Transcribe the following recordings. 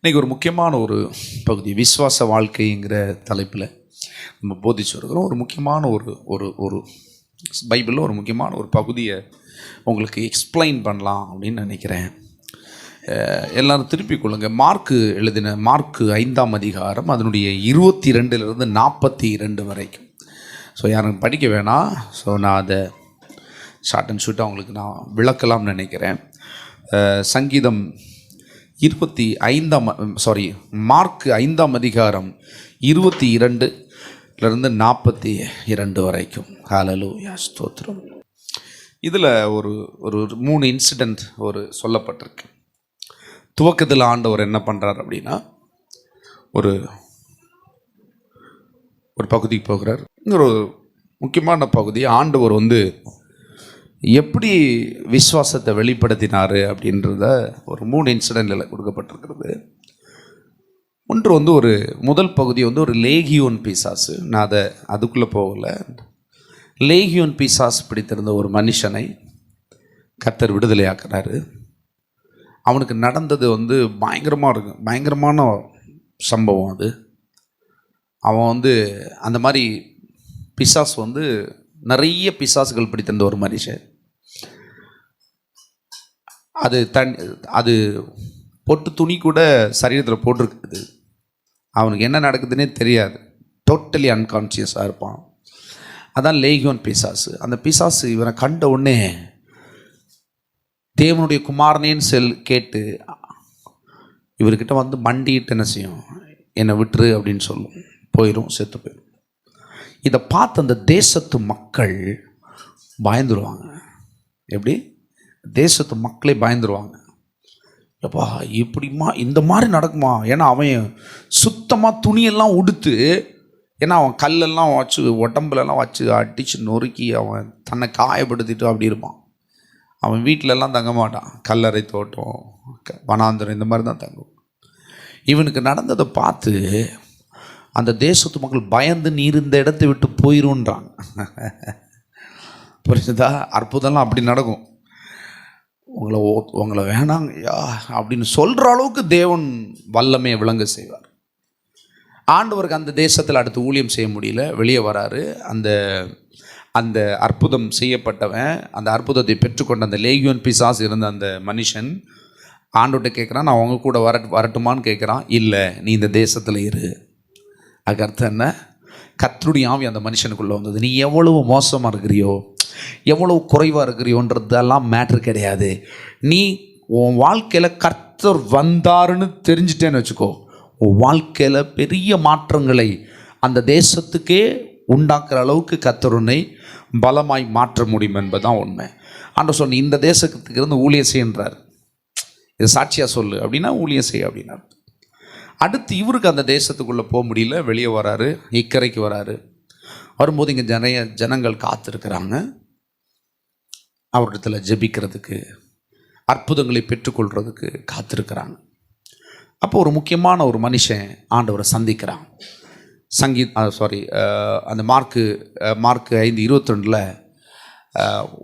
இன்றைக்கி ஒரு முக்கியமான ஒரு பகுதி விசுவாச வாழ்க்கைங்கிற தலைப்பில் நம்ம போதிச்சு வருகிறோம். ஒரு முக்கியமான ஒரு பைபிளில் ஒரு முக்கியமான ஒரு பகுதியை உங்களுக்கு எக்ஸ்பிளைன் பண்ணலாம் அப்படின்னு நினைக்கிறேன். எல்லோரும் திருப்பிக் கொள்ளுங்கள். மார்க்கு 5ஆம் அதிகாரம் அதனுடைய 22 42 வரைக்கும். ஸோ யாரும் படிக்க வேணாம். ஸோ நான் அதை ஷார்ட் அண்ட் ஷூட்டாக உங்களுக்கு நான் விளக்கலாம்னு நினைக்கிறேன். சங்கீதம் மார்க்கு 5ஆம் அதிகாரம் 22 42 வரைக்கும். ஹல்லேலூயா, ஸ்தோத்திரம். இதில் ஒரு 3 இன்சிடெண்ட் சொல்லப்பட்டிருக்கு. துவக்கத்தில் ஆண்டவர் என்ன பண்ணுறார் அப்படின்னா, ஒரு பகுதிக்கு போகிறார். ஒரு முக்கியமான பகுதி, ஆண்டவர் எப்படி விசுவாசத்தை வெளிப்படுத்தினார் அப்படின்றத ஒரு 3 இன்சிடெண்ட்டில் கொடுக்கப்பட்டிருக்கிறது. ஒன்று ஒரு முதல் பகுதி ஒரு லேகியோன் பிசாசு. நான் அதுக்குள்ளே போகலை. லேகியோன் பிசாசு பிடித்திருந்த ஒரு மனுஷனை கர்த்தர் விடுதலையாக்குறாரு. அவனுக்கு நடந்தது பயங்கரமாக இருக்கும். பயங்கரமான சம்பவம் அது. அவன் அந்த மாதிரி பிசாசு நிறைய பிசாசுகள் பிடித்திருந்த ஒரு மனுஷன். அது பொட்டு துணி கூட சரீரத்தில் போட்டிருக்குது. அவனுக்கு என்ன நடக்குதுன்னே தெரியாது. டோட்டலி அன்கான்ஷியஸாக இருப்பான். அதான் லேகியோன் பிசாசு. அந்த பிசாசு இவனை கண்ட உடனே தேவனுடைய குமாரனேன்னு கேட்டு இவர்கிட்ட மண்டிட்டு என்ன செய்யும், என்னை விட்டுரு அப்படின்னு சொல்லும். போயிடும், செத்து போயிடும். இதை பார்த்து அந்த தேசத்து மக்கள் பயந்துருவாங்க. எப்படி? தேசத்து மக்களே பயந்துருவாங்க. எப்பா இப்படிமா இந்த மாதிரி நடக்குமா? ஏன்னா அவன் சுத்தமாக துணியெல்லாம் உடுத்து, ஏன்னா அவன் கல்லெல்லாம் வச்சு உடம்புலலாம் வச்சு அடித்து நொறுக்கி அவன் தன்னை காயப்படுத்திட்டு அப்படி இருப்பான். அவன் வீட்டிலலாம் தங்க மாட்டான். கல்லறை தோட்டம், வனாந்தரம், இந்த மாதிரி தான் தங்குவான். இவனுக்கு நடந்ததை பார்த்து அந்த தேசத்து மக்கள் பயந்து, நீர் இந்த இடத்தை விட்டு போயிருன்றாங்க. புரிஞ்சுதா? அற்புதம்லாம் அப்படி நடக்கும். உங்களை வேணாங்கய்யா அப்படின்னு சொல்கிற அளவுக்கு தேவன் வல்லமையை விளங்க செய்வார். ஆண்டவருக்கு அந்த தேசத்தில் அடுத்து ஊழியம் செய்ய முடியல, வெளியே வராரு. அந்த அற்புதம் செய்யப்பட்டவன், அந்த அற்புதத்தை பெற்றுக்கொண்ட அந்த லேகியோன் பிசாசு இருந்த அந்த மனுஷன் ஆண்டவர்கிட்ட கேட்குறான், நான் அவங்க கூட வரட்டுமான்னு கேட்குறான். இல்லை, நீ இந்த தேசத்தில் இரு. அதுக்கு அர்த்தம் என்ன? கர்த்தருடைய ஆவி அந்த மனுஷனுக்குள்ளே வந்தது. நீ எவ்வளவு மோசமாக இருக்கிறியோ, எவ்வளவு குறைவாக இருக்கிறியோன்றதெல்லாம் மேட்ரு கிடையாது. நீ உன் வாழ்க்கையில் கர்த்தர் வந்தாருன்னு தெரிஞ்சிட்டேன்னு வச்சுக்கோ, உன் வாழ்க்கையில் பெரிய மாற்றங்களை அந்த தேசத்துக்கே உண்டாக்குற அளவுக்கு கர்த்தர் உன்னை பலமாய் மாற்ற முடியும் என்பதுதான் உண்மை. ஆண்டவர் சொன்ன இந்த தேசத்துக்கு இருந்து ஊழியம் செய்யன்றார். இது சாட்சியாக சொல்லு அப்படின்னா ஊழியம் செய்ய அப்படின்னார். அடுத்து இவருக்கு அந்த தேசத்துக்குள்ளே போக முடியல, வெளியே வராரு, இக்கரைக்கு வராரு. வரும்போது இங்கே ஜனங்கள் காத்திருக்கிறாங்க. அவரிடத்துல ஜெபிக்கிறதுக்கு, அற்புதங்களை பெற்றுக்கொள்கிறதுக்கு காத்திருக்கிறாங்க. அப்போ ஒரு முக்கியமான ஒரு மனுஷன் ஆண்டவரை சந்திக்கிறான். அந்த மார்க்கு 5:22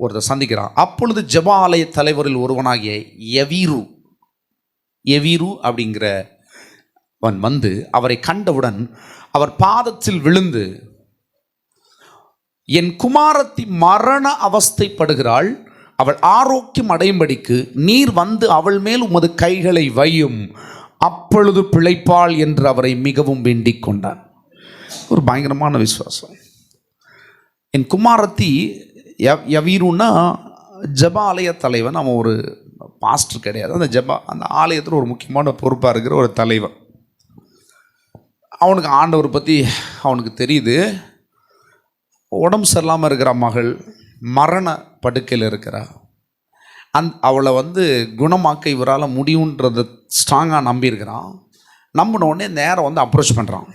ஒருத்தர் சந்திக்கிறான். அப்பொழுது ஜெப ஆலய தலைவரில் ஒருவனாகிய எவீரு அப்படிங்கிற அவன் அவரை கண்டவுடன் அவர் பாதத்தில் விழுந்து, என் குமாரத்தி மரண அவஸ்தைப்படுகிறாள், அவள் ஆரோக்கியம் அடையும்படிக்கு நீர் அவள் மேல் உமது கைகளை வையும், அப்பொழுது பிழைப்பாள் என்று அவரை மிகவும் வேண்டிக் கொண்டான். ஒரு பயங்கரமான விசுவாசம். என் குமாரத்தி யவீருன்னா ஜெப ஆலய தலைவன். அவன் ஒரு பாஸ்டர் கிடையாது. அந்த ஆலயத்தில் ஒரு முக்கியமான பொறுப்பாக இருக்கிற ஒரு தலைவன். அவனுக்கு ஆண்டவர் பற்றி அவனுக்கு தெரியுது. உடம்பு சரியில்லாமல் இருக்கிற மகள் மரண படுக்கையில் இருக்கிறா. அவளை குணமாக்க இவரால் முடியுன்றதை ஸ்ட்ராங்காக நம்பியிருக்கிறான். நம்பின உடனே நேரம் அப்ரோச் பண்ணுறான்.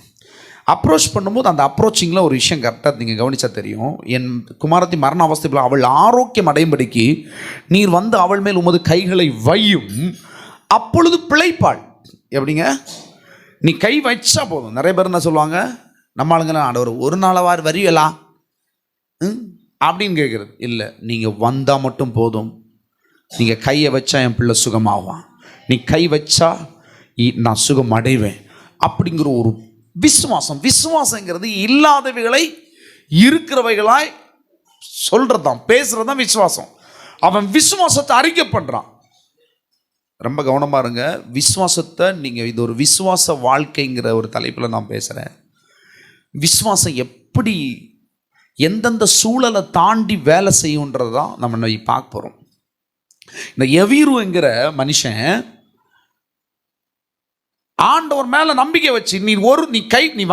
அப்ரோச் பண்ணும்போது அந்த அப்ரோச்சிங்கில் ஒரு விஷயம் கரெக்டாக நீங்கள் கவனித்தா தெரியும். என் குமாரத்தி மரண அவஸ்தையில் அவள் ஆரோக்கியம் அடையும்படிக்கு நீர் அவள் மேல் உமது கைகளை வையும், அப்பொழுது பிழைப்பாள். எப்படிங்க? நீ கை வச்சா போதும். நிறைய பேர் என்ன சொல்லுவாங்க, நம்ம ஆளுங்களாம், ஆண்டவர் ஒரு நாளாவார் வரியலா அப்படின்னு கேட்குறது. இல்லை, நீங்கள் வந்தால் மட்டும் போதும். நீங்கள் கையை வச்சா என் பிள்ளை சுகமாவான். நீ கை வச்சா நான் சுகம் அடைவேன் அப்படிங்கிற ஒரு விசுவாசம். விசுவாசங்கிறது இல்லாதவைகளை இருக்கிறவைகளாய் சொல்றதுதான், பேசுறதுதான் விசுவாசம். அவன் விசுவாசத்தை அறிக்கை பண்றான். ரொம்ப கவனமா இருங்க. விசுவாசத்தை நீங்க, இது ஒரு விசுவாச வாழ்க்கைங்கிற ஒரு தலைப்புல நான் பேசுறேன். விசுவாசம் எப்படி எந்தெந்த சூழலை தாண்டி வேலை செய்யுன்றதான் நம்ம பார்க்க போறோம். இந்த எவீருங்கிற மனுஷன் ஆண்டவர் மேல நம்பிக்கை வச்சு, நீ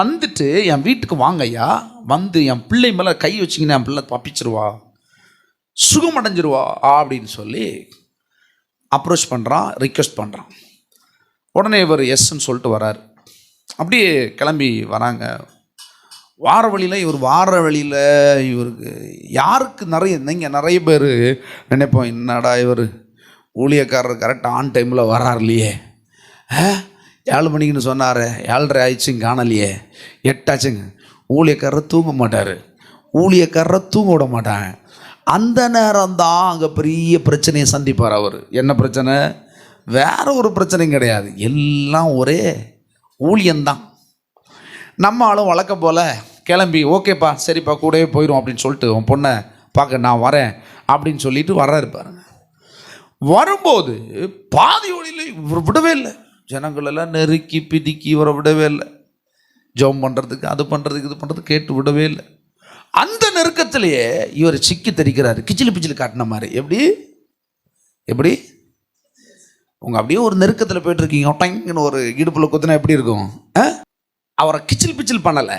வந்துட்டு என் வீட்டுக்கு வாங்கய்யா, வந்து என் பிள்ளை மேல கை வச்சிங்கன்னா என் பிள்ளை தப்பிச்சிருவா, சுகம் அடைஞ்சிருவா அப்படின்னு சொல்லி அப்ரோச் பண்ணுறான், ரிக்வெஸ்ட் பண்ணுறான். உடனே இவர் எஸ்ன்னு சொல்லிட்டு வராரு. அப்படியே கிளம்பி வராங்க. வார வழியில் இவருக்கு யாருக்கு நிறைய பேர் நினைப்போம், என்னடா இவர் ஊழியக்காரர் கரெக்டாக ஆன் டைமில் வரார் இல்லையே, 7 மணிக்குன்னு சொன்னார், 7:30 ஆயிடுச்சுங்க காணலையே, 8 ஆச்சுங்க. ஊழியக்காரரை தூங்க மாட்டார், ஊழியக்காரரை தூங்க விட மாட்டாங்க. அந்த நேரம் தான் அங்கே பெரிய பிரச்சனையை சந்திப்பார் அவர். என்ன பிரச்சனை? வேற ஒரு பிரச்சனையும் கிடையாது, எல்லாம் ஒரே ஊழியந்தான். நம்ம ஆளும் வழக்க போல் கிளம்பி ஓகேப்பா சரிப்பா கூடவே போயிடும் அப்படின்னு சொல்லிட்டு உன் பொண்ணை பார்க்க நான் வரேன் அப்படின்னு சொல்லிட்டு வர்றாரு பாருங்க. வரும்போது பாதி வழியில் இவர் விடவே இல்லை, ஜனங்களெல்லாம் நெருக்கி பிதிக்கி இவரை விடவே இல்லை. ஜெபம் பண்ணுறதுக்கு, அது பண்ணுறதுக்கு, இது பண்ணுறதுக்கு கேட்டு விடவே இல்லை. அந்த நெருக்கத்திலேயே இவர் சிக்கி தெரிக்கிறாரு, கிச்சிலு பிச்சிலு காட்டின மாதிரி. எப்படி உங்க அப்படியே ஒரு நெருக்கத்தில் போயிட்டு இருக்கீங்க, ஒட்டங்கன்னு ஒரு இடுப்புல குத்துனா எப்படி இருக்கும்? அவரை கிச்சில் பிச்சில் பண்ணலை,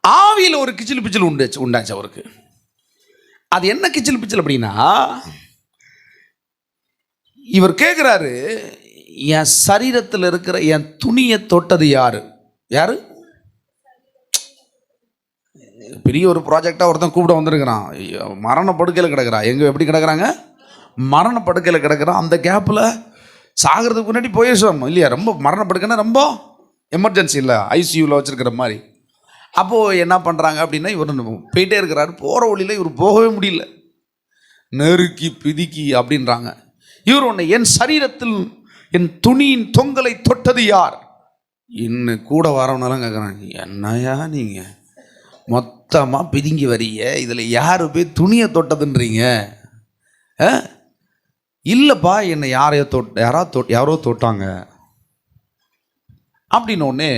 ஆவியில் ஒரு கிச்சில் பிச்சில் உண்டாச்சு அவருக்கு. அது என்ன கிச்சில் பிச்சில் அப்படின்னா, இவர் கேட்குறாரு, என் சரீரத்தில் இருக்கிற என் துணியை தொட்டது யாரு? பெரிய ஒரு ப்ராஜெக்டாக ஒருத்தன் கூப்பிட வந்திருக்கிறான், மரண படுக்கையில் கிடக்கிறான். எப்படி கிடக்குறாங்க? மரண படுக்கையில் கிடக்கிறான். அந்த கேப்பில் சாகிறதுக்கு முன்னாடி போயிடுச்சோம் இல்லையா, ரொம்ப மரண படுக்கைன்னா ரொம்ப எமர்ஜென்சி இல்லை, ஐசியூவில் வச்சுருக்கிற மாதிரி. அப்போது என்ன பண்ணுறாங்க அப்படின்னா, இவர் போயிட்டே இருக்கிறாரு. போகிற வழியில் இவர் போகவே முடியல, நெருக்கி பிதிக்கி அப்படின்றாங்க. இவர் ஒன்று, என் சரீரத்தில் என் துணியின் தொங்கலை தொட்டது யார்? இன்னும் கூட வரவனாலும் கேட்குறாங்க, என்னையா நீங்கள் மொத்தமாக பிதுங்கி வரீங்க, இதில் யாரு போய் துணியை தொட்டதுன்றீங்க? இல்லைப்பா, என்னை யாரோ தொட்டாங்க அப்படின்னு ஒன்று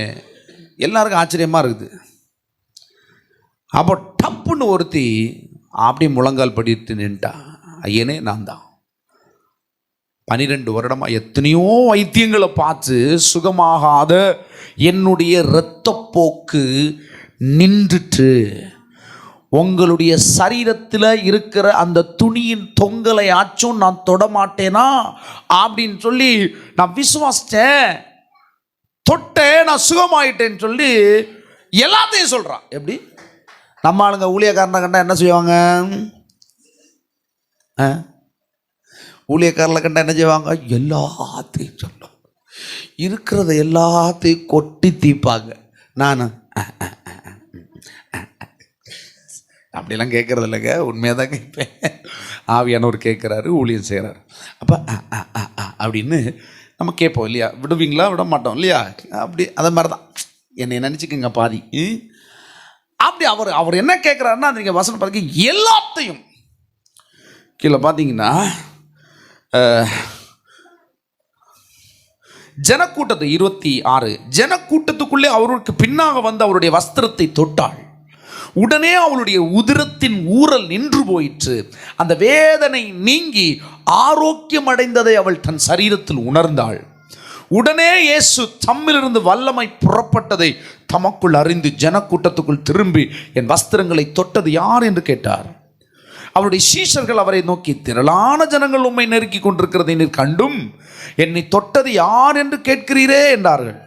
எல்லாருக்கும் ஆச்சரியமாக இருக்குது. அப்போ டப்புன்னு ஒருத்தி அப்படியே முழங்கால் படிட்டு நின்ட்டா, ஐயனே நான் தான். 12 வருடமாக எத்தனையோ வைத்தியங்களை பார்த்து சுகமாகாத என்னுடைய இரத்தப்போக்கு நின்றுட்டு, உங்களுடைய சரீரத்தில் இருக்கிற அந்த துணியின் தொங்கலை ஆச்சும் நான் தொடமாட்டேனா அப்படின்னு சொல்லி நான் விசுவாசித்தேன், தொட்டேன், நான் சுகமாயிட்டேன்னு சொல்லி எல்லாத்தையும் சொல்கிறான். எப்படி நம்ம ஆளுங்க ஊழியக்காரனை கண்டா என்ன செய்வாங்க? ஊழியக்காரில் கண்டா என்ன செய்வாங்க? எல்லாத்தையும் சொல்லும், இருக்கிறத எல்லாத்தையும் கொட்டி தீப்பாங்க. நான் அப்படிலாம் கேட்குறது இல்லைங்க, உண்மையாக தான் கேட்பேன். ஆவியானவர் கேட்குறாரு, ஊழியம் செய்கிறாரு. அப்போ அப்படின்னு நம்ம கேட்போம் இல்லையா? விடுவீங்களா? விட மாட்டோம் இல்லையா? அப்படி அதை மாதிரி தான் என்னை நினச்சிக்கோங்க பாதி. அப்படி அவர் என்ன கேட்குறாருன்னா, அது நீங்கள் வசனம் பாருங்க, எல்லாத்தையும் கீழே பார்த்தீங்கன்னா ஜனக்கூட்டத்தை 26 ஜனக்கூட்டத்துக்குள்ளே அவருக்கு பின்னாக வந்து அவருடைய வஸ்திரத்தை தொட்டாள். உடனே அவளுடைய உதிரத்தின் ஊரல் நின்று போயிற்று. அந்த வேதனை நீங்கி ஆரோக்கியம் அடைந்ததை அவள் தன் சரீரத்தில் உணர்ந்தாள். உடனே இயேசு தம்மிலிருந்து வல்லமை புறப்பட்டதை தமக்குள் அறிந்து ஜனக்கூட்டத்துக்குள் திரும்பி, என் வஸ்திரங்களை தொட்டது யார் என்று கேட்டார். அவருடைய சீஷர்கள் அவரை நோக்கி, திரளான ஜனங்கள் உம்மை நெருக்கி கொண்டிருக்கிறதை நீர் கண்டும் என்னை தொட்டது யார் என்று கேட்கிறீரே என்றார்கள்.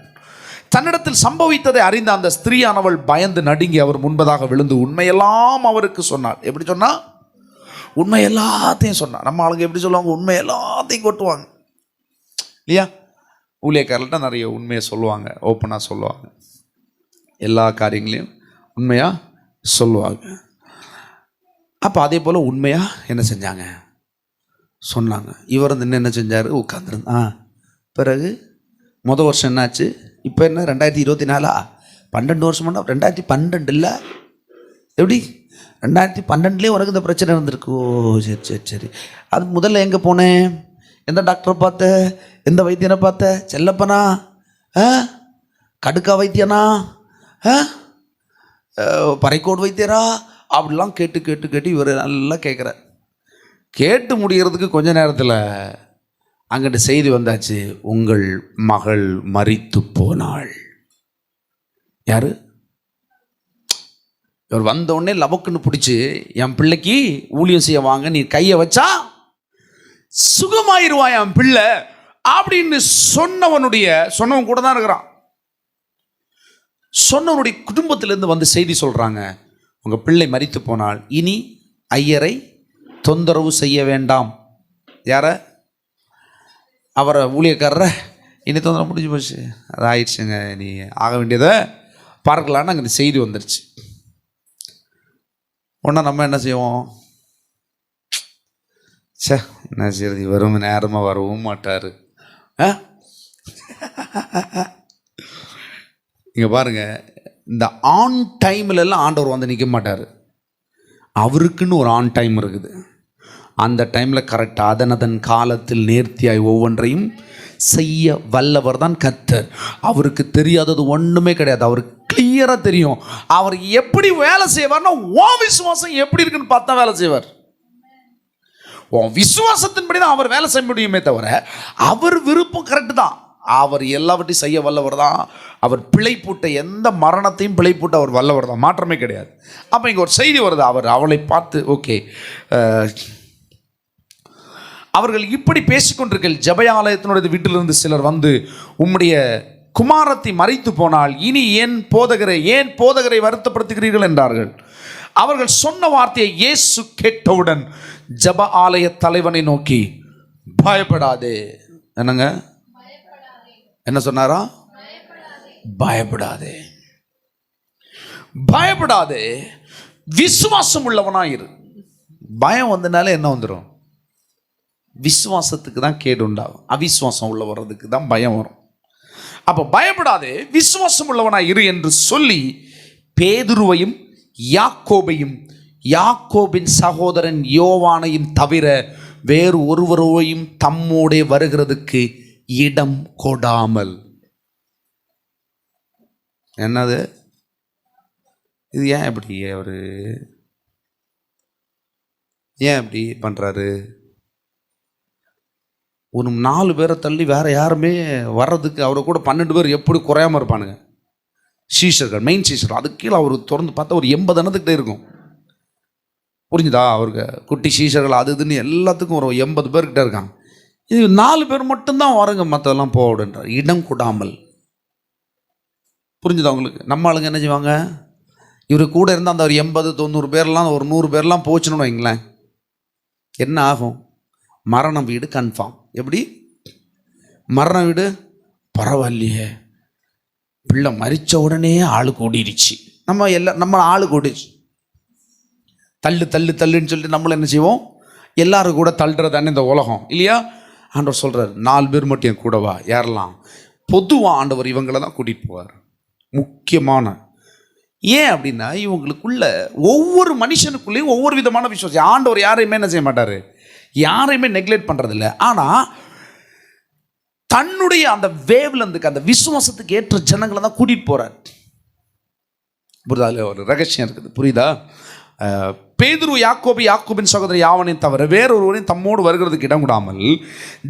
தன்னிடத்தில் சம்பவித்ததை அறிந்த அந்த ஸ்திரீயானவள் பயந்து நடுங்கி அவர் முன்பதாக விழுந்து உண்மையெல்லாம் அவருக்கு சொன்னாள். எப்படி சொன்னா? உண்மை எல்லாத்தையும் சொன்னார். நம்ம ஆளுங்க எப்படி சொல்லுவாங்க? உண்மை எல்லாத்தையும் கொட்டுவாங்க இல்லையா? ஊழியக்காரர்கிட்ட நிறைய உண்மையை சொல்லுவாங்க, ஓப்பனாக சொல்லுவாங்க, எல்லா காரியங்களையும் உண்மையாக சொல்லுவாங்க. அப்போ அதே போல் உண்மையாக என்ன செஞ்சாங்க? சொன்னாங்க. இவர் வந்து என்ன செஞ்சார்? உட்காந்துருந்தா. பிறகு வருஷம் என்னாச்சு? இப்போ என்ன 2024? 12 வருஷம்னா 2012 இல்லை எப்படி? 2012 உனக்கு இந்த பிரச்சனை இருந்திருக்கு. ஓ சரி. அது முதல்ல எங்கே போனேன்? எந்த டாக்டரை பார்த்த? எந்த வைத்தியனை பார்த்த? செல்லப்பனா? கடுக்கா வைத்தியனா? பறைக்கோடு வைத்தியரா? அப்படிலாம் கேட்டு இவர் நல்லா கேட்குறார். கேட்டு முடிகிறதுக்கு கொஞ்ச நேரத்தில் அங்கிட்ட செய்தி வந்தாச்சு, உங்கள் மகள் மரித்து போனாள். யாரு? இவர் வந்த உடனே லபக்குன்னு பிடிச்சி, என் பிள்ளைக்கு ஊழியம் செய்ய வாங்க, நீ கையை வச்சா சுகமாயிருவா என் பிள்ளை அப்படின்னு சொன்னவன் கூட தான் இருக்கிறான். சொன்னவனுடைய குடும்பத்திலிருந்து வந்து செய்தி சொல்றாங்க, உங்க பிள்ளை மரித்து போனால் இனி ஐயரை தொந்தரவு செய்ய வேண்டாம். யார? அவரை ஊழியக்காரரை. இனி தொந்தரவு முடிஞ்சு போச்சு, அது ஆயிடுச்சுங்க, நீ ஆக வேண்டியதை பார்க்கலான்னு அங்கே செய்தி வந்துருச்சு. ஒன்றா நம்ம என்ன செய்வோம்? என்ன செய்யறது, வரும் நேரமாக வரவும் மாட்டார். இங்கே பாருங்க, இந்த ஆன் டைம்லலாம் ஆண்டவர் வந்து நிற்க மாட்டார். அவருக்குன்னு ஒரு ஆன் டைம் இருக்குது. அந்த டைமில் கரெக்டாக அதன் காலத்தில் நேர்த்தியாய் ஒவ்வொன்றையும் செய்ய வல்லவர் தான் கர்த்தர். அவருக்கு தெரியாதது ஒன்றுமே கிடையாது. அவருக்கு கிளியராக தெரியும். அவர் எப்படி வேலை செய்வார்னா, உன் விசுவாசம் எப்படி இருக்குன்னு பார்த்தா வேலை செய்வார். உன் விசுவாசத்தின்படி தான் அவர் வேலை செய்ய முடியுமே தவிர, அவர் விருப்பம் கரெக்டு தான். அவர் எல்லாவற்றையும் செய்ய வல்லவர் தான். அவர் பிழைப்பூட்ட எந்த மரணத்தையும் பிழைப்பூட்ட அவர் வல்லவர் தான், மாற்றமே கிடையாது. அப்போ இங்கே ஒரு செய்தி வருது, அவளை பார்த்து ஓகே, அவர்கள் இப்படி பேசிக்கொண்டிருக்க ஜெபயாலயத்தினுடைய வீட்டிலிருந்து சிலர் வந்து, உம்முடைய குமாரத்தை மரித்து போனால் இனி ஏன் போதகரை வருத்தப்படுத்துகிறீர்கள் என்றார்கள். அவர்கள் சொன்ன வார்த்தையை இயேசு கேட்டவுடன் ஜெப ஆலய தலைவனை நோக்கி, பயப்படாதே. என்னங்க என்ன சொன்னாரா? பயப்படாதே, பயப்படாதே, விசுவாசம் உள்ளவனாயிரு. பயம் வந்தனால என்ன வந்துடும்? விசுவாசத்துக்கு தான் கேடு உண்டாகும். அவிசுவாசம் உள்ள வர்றதுக்கு தான் பயம் வரும். அப்போ பயப்படாதே, விசுவாசம் உள்ளவனாய் இரு என்று சொல்லி பேதுருவையும் யாக்கோபையும் யாக்கோபின் சகோதரன் யோவானையும் தவிர வேறு ஒருவரையும் தம்மோடே வருகிறதுக்கு இடம் கொடாமல். என்னது இது? ஏன் இப்படி அவரு ஏன் இப்படி பண்றாரு? ஒரு 4 பேரை தள்ளி வேற யாருமே வர்றதுக்கு, அவரை கூட 12 பேர் எப்படி குறையாம இருப்பானுங்க சீஷர்கள், மெயின் சீஷர்கள். அதுக்கு கீழே அவர் திறந்து பார்த்தா ஒரு 80 எண்ணத்துக்கிட்டே இருக்கும். புரிஞ்சுதா? அவருக்கு குட்டி சீஷர்கள் அது இதுன்னு எல்லாத்துக்கும் ஒரு 80 பேர்கிட்ட இருக்காங்க. இது 4 பேர் மட்டும்தான் வருங்க, மற்றதெல்லாம் போடுன்றார். இடம் கொடாமல். புரிஞ்சுதா உங்களுக்கு? நம்ம ஆளுங்க என்ன செய்வாங்க, இவர் கூட இருந்தால் அந்த ஒரு 80-90 பேர்லாம், ஒரு 100 பேர்லாம் போச்சுன்னு வைங்களேன், என்ன ஆகும்? மரணம் வீடு கன்ஃபார்ம். எப்படி? மரண வீடு பரவாயில்லையே, பிள்ளை மரித்த உடனே ஆளு கூடிருச்சு, நம்ம ஆளு கூடிச்சு, தள்ளுன்னு சொல்லிட்டு நம்மள என்ன செய்வோம்? எல்லாரும் கூட தள்ளுறதானே இந்த உலகம், இல்லையா? ஆண்டவர் சொல்கிறார், 4 பேர் மட்டும் என் கூடவா. யாரெல்லாம்? பொதுவாக ஆண்டவர் இவங்களை தான் கூட்டிகிட்டு போவார். முக்கியமான ஏன் அப்படின்னா, இவங்களுக்குள்ள ஒவ்வொரு மனுஷனுக்குள்ளேயும் ஒவ்வொரு விதமான விசுவாசம். ஆண்டவர் யாரையுமே என்ன செய்ய மாட்டார், யாரையுமே நெக்லெக்ட் பண்ணுறதில்ல. ஆனால் தன்னுடைய அந்த வேவ்லேருந்துக்கு, அந்த விசுவாசத்துக்கு ஏற்ற ஜனங்களை தான் கூட்டிகிட்டு போகிறார். புரியுதா? அதில் ஒரு ரகசியம் இருக்குது. புரியுதா? பேதுரு யாக்கோபின் சகோதரர் யாவனையும் தவிர வேறொருவரையும் தம்மோடு வருகிறதுக்கு இடம் விடாமல்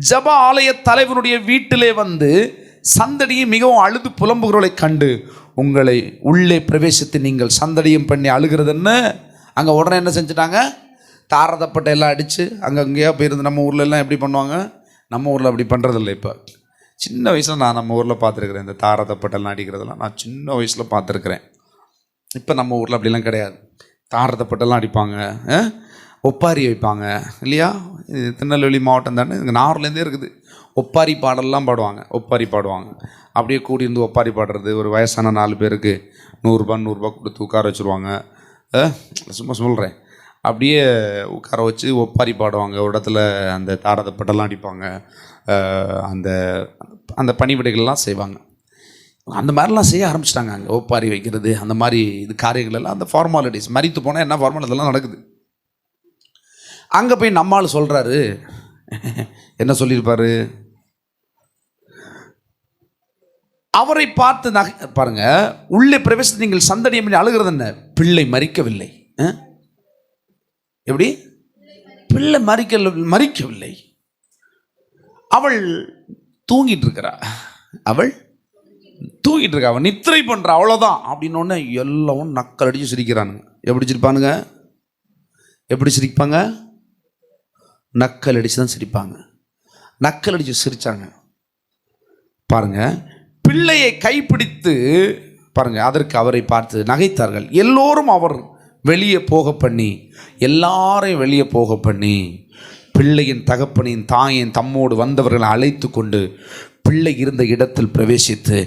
ஜெப ஆலய தலைவனுடைய வீட்டிலே வந்து சந்தடியை மிகவும் அழுது புலம்புகிறவர்களை கண்டு, உங்களை உள்ளே பிரவேசித்து நீங்கள் சந்தடியும் பண்ணி அழுகிறதுன்னு அங்கே உடனே என்ன செஞ்சுட்டாங்க? தாரதப்பட்டை எல்லாம் அடித்து அங்கங்கேயா போயிருந்து. நம்ம ஊரில் எல்லாம் எப்படி பண்ணுவாங்க? நம்ம ஊரில் அப்படி பண்ணுறதில்ல. இப்போ சின்ன வயசில் நான் நம்ம ஊரில் பார்த்துருக்குறேன், இந்த தாரதப்பட்டெல்லாம் அடிக்கிறதெல்லாம் நான் சின்ன வயசில் பார்த்துருக்குறேன். இப்போ நம்ம ஊரில் அப்படிலாம் கிடையாது. தாரதப்பட்டெல்லாம் அடிப்பாங்க, ஒப்பாரி வைப்பாங்க, இல்லையா? இது திருநெல்வேலி மாவட்டம் தானே, இங்கே நார்லேருந்தே இருக்குது. ஒப்பாரி பாடலாம் பாடுவாங்க. அப்படியே கூடி இருந்து ஒப்பாரி பாடுறது. ஒரு வயசான 4 பேருக்கு 100 ரூபா கொடுத்து உட்கார வச்சுருவாங்க. சும்மா சொல்கிறேன். அப்படியே உட்கார வச்சு ஒப்பாரி பாடுவாங்க. ஒரு இடத்துல அந்த தாரதப்பட்டெல்லாம் அடிப்பாங்க. அந்த அந்த பணிவிடைகள்லாம் செய்வாங்க. அந்த மாதிரிலாம் செய்ய ஆரம்பிச்சிட்டாங்க. அங்கே ஒப்பாரி வைக்கிறது, அந்த மாதிரி இது காரியங்கள் எல்லாம், அந்த ஃபார்மாலிட்டிஸ். மரித்து போனால் என்ன ஃபார்மாலிட்டி இதெல்லாம் நடக்குது. அங்கே போய் நம்மால் சொல்கிறாரு, என்ன சொல்லியிருப்பாரு, அவரை பார்த்து பாருங்க, உள்ளே பிரவேசித்து நீங்கள் சந்தடியம் பண்ணி அழுகிறது என்ன, பிள்ளை மரிக்கவில்லை. எப்படி பிள்ளை மரிக்கவில்லை, அவள் தூங்கிட்டு இருக்கிறா, அவள் தூங்கிட்டு இருக்கா, அவன் நித்திரை பண்ற, அவ்வளோதான் அப்படின்னு எல்லாம் நக்கல் அடிச்சு சிரிக்கிறானுங்க. எப்படி சிரிப்பானுங்க, எப்படி சிரிப்பாங்க, நக்கல் அடிச்சு தான் சிரிப்பாங்க. நக்கல் அடிச்சு சிரிச்சாங்க பாருங்க. பிள்ளையை கைப்பிடித்து பாருங்க, அதற்கு அவரை பார்த்து நகைத்தார்கள். எல்லோரும் அவர் வெளியே போக பண்ணி, எல்லாரையும் வெளியே போக பண்ணி, பிள்ளையின் தகப்பனின் தாயின் தம்மோடு வந்தவர்களை அழைத்து கொண்டு பிள்ளை இருந்த இடத்தில் பிரவேசித்து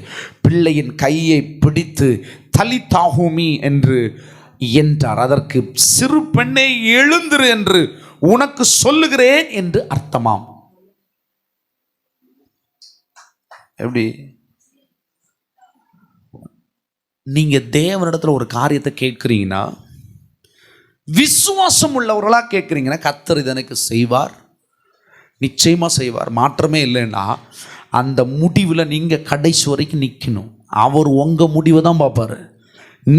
பிள்ளையின் கையை பிடித்து தலிதாகுமி என்று என்றார். அதற்கு சிறு பெண்ணை எழுந்திரு என்று உனக்கு சொல்லுகிறேன் என்று அர்த்தமாம். எப்படி நீங்க தேவனிடத்துல ஒரு காரியத்தை கேட்கிறீங்கன்னா, விசுவாசம் உள்ளவர்களா கேட்கிறீங்கன்னா, கர்த்தர் இதற்கு செய்வார், நிச்சயமா செய்வார், மாற்றமே இல்லைன்னா அந்த முடிவில் நீங்க கடைசி வரைக்கும் நிற்கணும். அவர் உங்க முடிவை தான் பார்ப்பாரு.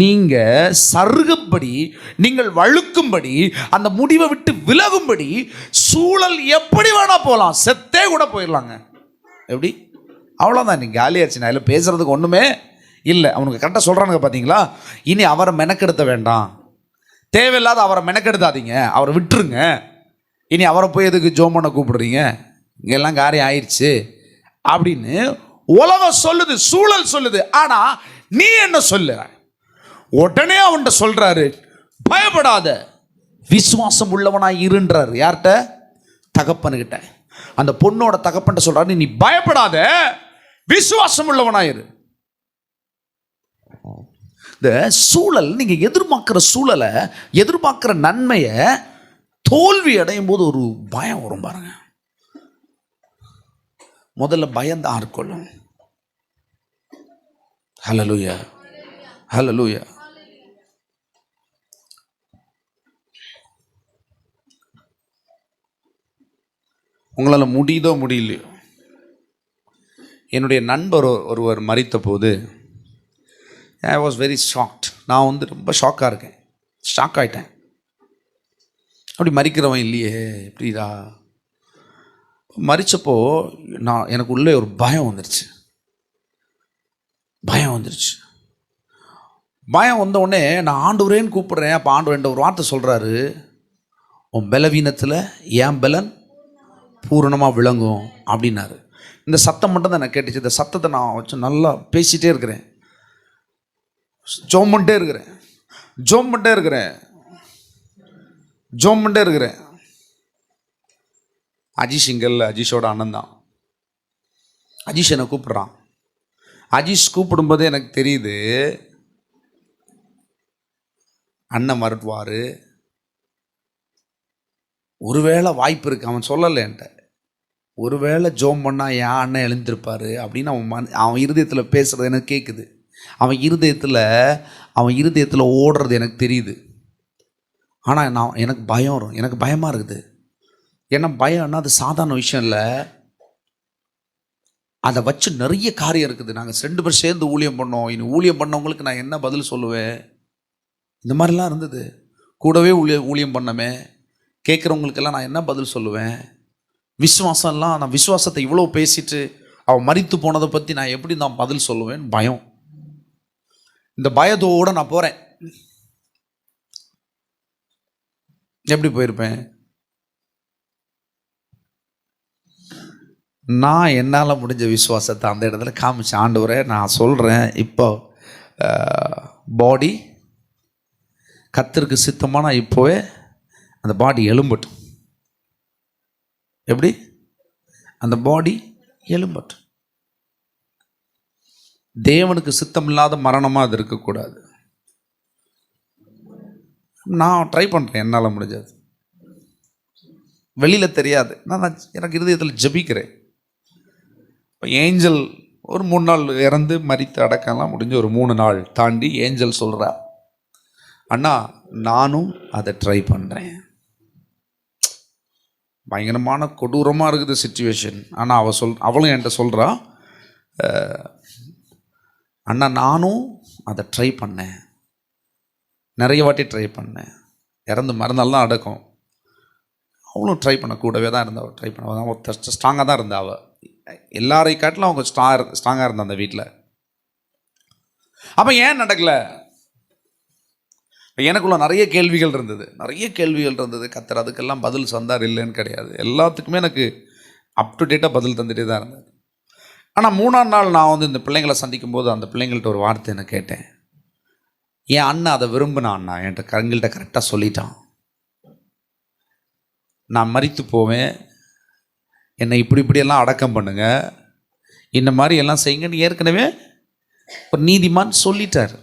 நீங்க சருகும்படி, நீங்கள் வழுக்கும்படி, அந்த முடிவை விட்டு விலகும்படி சூழல் எப்படி வேணா போகலாம், செத்தே கூட போயிடலாங்க. எப்படி அவ்வளோதான், நீ காலியாச்சு. நான் இல்லை பேசுறதுக்கு ஒன்றுமே இல்லை. அவனுக்கு கரெக்டாக சொல்கிறானுங்க பார்த்தீங்களா. இனி அவரை மெனக்கெடுத்த வேண்டாம், தேவையில்லாத அவரை மெனக்கெடுத்தாதீங்க, அவரை விட்டுருங்க. இனி அவரை போய் எதுக்கு ஜோம் பண்ண கூப்பிடுறீங்க, இங்கெல்லாம் காரியம் ஆயிடுச்சு அப்படின்னு உலகம் சொல்லுது, சூழல் சொல்லுது. ஆனால் நீ என்ன சொல்ல, உடனே அவன்கிட்ட சொல்றாரு, பயப்படாத, விசுவாசம் உள்ளவனாய் இருன்றாரு. யார்கிட்ட, தகப்பனுக்கிட்ட. அந்த பொண்ணோட தகப்பன்ட்ட சொல்றாரு, நீ பயப்படாத, விசுவாசம் உள்ளவனாயிரு. இந்த சூழல், நீங்க எதிர்பார்க்கிற சூழலை, எதிர்பார்க்கிற நன்மையை தோல்வி அடையும் போது ஒரு பயம் வரும் பாருங்க. முதல்ல பயந்தான் ஆட்கொள்ளும். ஹல்லேலூயா, ஹல்லேலூயா. உங்களால் முடியுதோ முடியலையோ, என்னுடைய நண்பர் ஒருவர் மரித்த போது ஐ வாஸ் வெரி ஷாக்ட். நான் ரொம்ப ஷாக்காக இருக்கேன், ஷாக் ஆகிட்டேன். அப்படி மரிக்கிறவன் இல்லையே, எப்படிடா. மரித்தப்போ எனக்கு உள்ளே ஒரு பயம் வந்துருச்சு. பயம் வந்த உடனே நான் ஆண்டவரேன்னு கூப்பிடுறேன். அப்போ ஆண்டவர் ஒரு வார்த்தை சொல்கிறாரு, உன் பலவீனத்தில் என் பலன் பூரணமாக விளங்கும் அப்படின்னாரு. இந்த சத்தம் மட்டும் தான் எனக்கு கேட்டுச்சு. இந்த சத்தத்தை நான் வச்சு நல்லா பேசிகிட்டே இருக்கிறேன், ஜோம் பண்ணிட்டே இருக்கிறேன். அஜீஷ் இங்கல்ல, அஜீஷோட அண்ணன் தான். அஜீஷ் என்னை கூப்பிட்றான். அஜீஷ் கூப்பிடும்போது எனக்கு தெரியுது, அண்ணன் மறுட்டுவார், ஒருவேளை வாய்ப்பு இருக்குது. அவன் சொல்லலை என்கிட்ட, ஒருவேளை ஜோம் பண்ணால் என் அண்ணன் எழுந்திருப்பார் அப்படின்னு அவன் இருதயத்தில் பேசுகிறது எனக்கு கேட்குது. அவன் இருதயத்தில் ஓடுறது எனக்கு தெரியுது. ஆனால் எனக்கு பயம் வரும், எனக்கு பயமாக இருக்குது. ஏன்னா பயம்னா அது சாதாரண விஷயம் இல்லை, அதை வச்சு நிறைய காரியம் இருக்குது. நாங்கள் 2 பேர் சேர்ந்து ஊழியம் பண்ணோம், இனி ஊழியம் பண்ணவங்களுக்கு நான் என்ன பதில் சொல்லுவேன், இந்த மாதிரிலாம் இருந்தது. கூடவே ஊழியம் பண்ணமே, கேட்குறவங்களுக்கெல்லாம் நான் என்ன பதில் சொல்லுவேன், விசுவாசம்லாம், நான் விசுவாசத்தை இவ்வளோ பேசிட்டு அவன் மரித்து போனதை பற்றி நான் எப்படி நான் பதில் சொல்லுவேன், பயம். இந்த பயத்தோடு நான் போகிறேன். எப்படி போயிருப்பேன் நான்? என்னால் முடிஞ்ச விசுவாசத்தை அந்த இடத்துல காமிச்சேன். ஆண்டவரே, நான் சொல்கிறேன், இப்போ பாடி கர்த்தருக்கு சித்தமான இப்போவே அந்த பாடி எழும்பட்டும். எப்படி அந்த பாடி எழும்பட்டும். தேவனுக்கு சித்தம் இல்லாத மரணமாக அது இருக்கக்கூடாது. நான் ட்ரை பண்ணுறேன், என்னால் முடிஞ்சது. வெளியில் தெரியாது, நான் எனக்கு இருதயத்தில் ஜெபிக்கிறேன். இப்போ ஏஞ்சல் ஒரு 3 நாள் இறந்து மரித்து அடக்கலாம் முடிஞ்ச ஒரு 3 நாள் தாண்டி ஏஞ்சல் சொல்கிறா, அண்ணா நானும் அதை ட்ரை பண்ணுறேன். பயங்கரமான கொடூரமாக இருக்குது சிச்சுவேஷன். ஆனால் அவளும் என்கிட்ட சொல்கிறா, அண்ணா நானும் அதை ட்ரை பண்ணேன், நிறைய வாட்டி ட்ரை பண்ணேன், இறந்து மறுநாள் அடக்கம். அவளும் ட்ரை பண்ண கூடவே தான் இருந்தாள், ட்ரை பண்ண அவள் ஸ்ட்ராங்காக தான் இருந்தாள். அவள் எல்லாரையும் காட்டிலும் அவங்க ஸ்ட்ராங்காக இருந்தா அந்த வீட்டில். அப்போ ஏன் நடக்கலை? எனக்குள்ள நிறைய கேள்விகள் இருந்தது. கர்த்தர் அதுக்கெல்லாம் பதில் சந்தார் இல்லைன்னு கிடையாது, எல்லாத்துக்குமே எனக்கு அப் டு டேட்டாக பதில் தந்துகிட்டே தான் இருந்தது. ஆனால் 3ஆம் நாள் நான் இந்த பிள்ளைங்களை சந்திக்கும் போது அந்த பிள்ளைங்கள்ட்ட ஒரு வார்த்தை என்ன கேட்டேன். என் அண்ணன் அதை விரும்பினான்னா என்கிட்ட கரெக்டாக சொல்லிட்டான், நான் மரித்து போவேன், என்னை இப்படியெல்லாம் அடக்கம் பண்ணுங்க, இந்த மாதிரி எல்லாம் செய்யுங்கன்னு ஏற்கனவே ஒரு நீதிமான் சொல்லிட்டார்.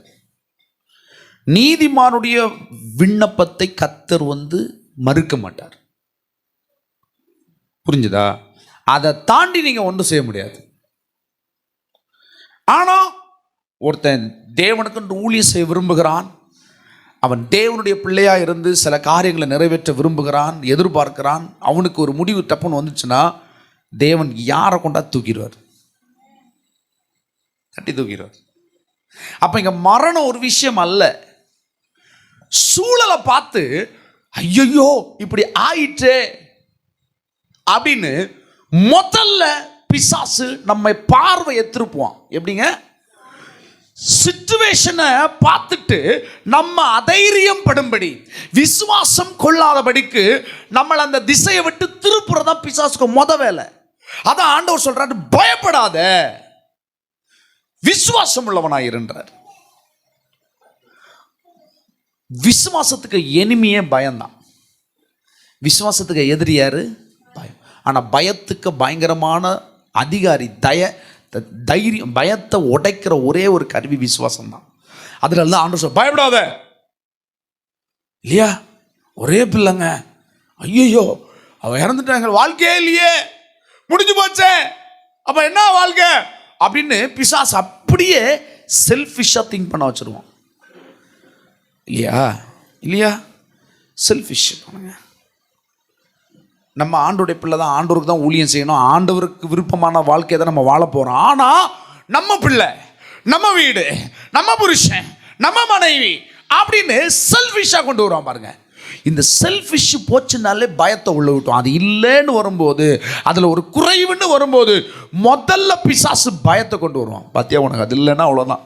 நீதிமானுடைய விண்ணப்பத்தை கர்த்தர் மறுக்க மாட்டார். புரிஞ்சுதா? அதை தாண்டி நீங்க ஒன்றும் செய்ய முடியாது. ஆனா ஒருத்தன் தேவனுக்கு ஊழியம் செய்ய விரும்புகிறான், அவன் தேவனுடைய பிள்ளையா இருந்து சில காரியங்களை நிறைவேற்ற விரும்புகிறான், எதிர்பார்க்கிறான். அவனுக்கு ஒரு முடிவு தப்புன்னு வந்துச்சுன்னா தேவன் யாரை கொண்டா தூக்கிடுவார், தட்டி தூக்கிடுவார். அப்ப இங்க மரணம் ஒரு விஷயம் அல்ல. சூழலை பார்த்து ஐயோ இப்படி ஆயிற்றே அப்படின்னு முதல்ல பிசாசு நம்மை பார்வையை திருப்புவான். எப்படிங்க? சிச்சுவேஷனை பார்த்துட்டு நம்ம அதைரியம் படும்படி, விசுவாசம் கொள்ளாதபடிக்கு நம்மளை அந்த திசையை விட்டு திருப்புறதான் பிசாசுக்கு முத வேலை. அதான் ஆண்டவர் சொல்றாரு, பயப்படாத, விசுவாசம் உள்ளவனாய் இருந்தார். விசுவாசத்துக்கு எனிமியே பயம்தான். விசுவாசத்துக்கு எதிரி யாரு? பயம். ஆனால் பயத்துக்கு பயங்கரமான அதிகாரி தைரியம். பயத்தை உடைக்கிற ஒரே ஒரு கருவி விசுவாசம் தான். அதுல தான் ஆண்டவர் சொல்ல, பயப்படாத. இல்லையா? ஒரே பிள்ளைங்க, ஐயோ அவ இறந்துட்டாங்க, வாழ்க்கையே இல்லையே, முடிஞ்சு போச்சே, அப்ப என்ன வாழ்க்கை அப்படின்னு பிசாசு அப்படியே செல்ஃபிஷா திங்க் பண்ண வச்சிருவான். இல்லையா? செல்ஃபிஷ் பண்ணுங்க. நம்ம ஆண்டோடைய பிள்ளை தான், ஆண்டவருக்கு தான் ஊழியம் செய்யணும், ஆண்டவருக்கு விருப்பமான வாழ்க்கையை தான் நம்ம வாழ போகிறோம். ஆனால் நம்ம பிள்ளை, நம்ம வீடு, நம்ம புருஷன், நம்ம மனைவி அப்படின்னு செல்ஃபிஷாக கொண்டு வருவான் பாருங்க. இந்த செல்ஃபிஷ் போச்சுனாலே பயத்தை உள்ள விட்டோம். அது இல்லைன்னு வரும்போது, அதில் ஒரு குறைவுன்னு வரும்போது முதல்ல பிசாசு பயத்தை கொண்டு வருவான். பார்த்தியா, உனக்கு அது இல்லைன்னா அவ்வளோதான்,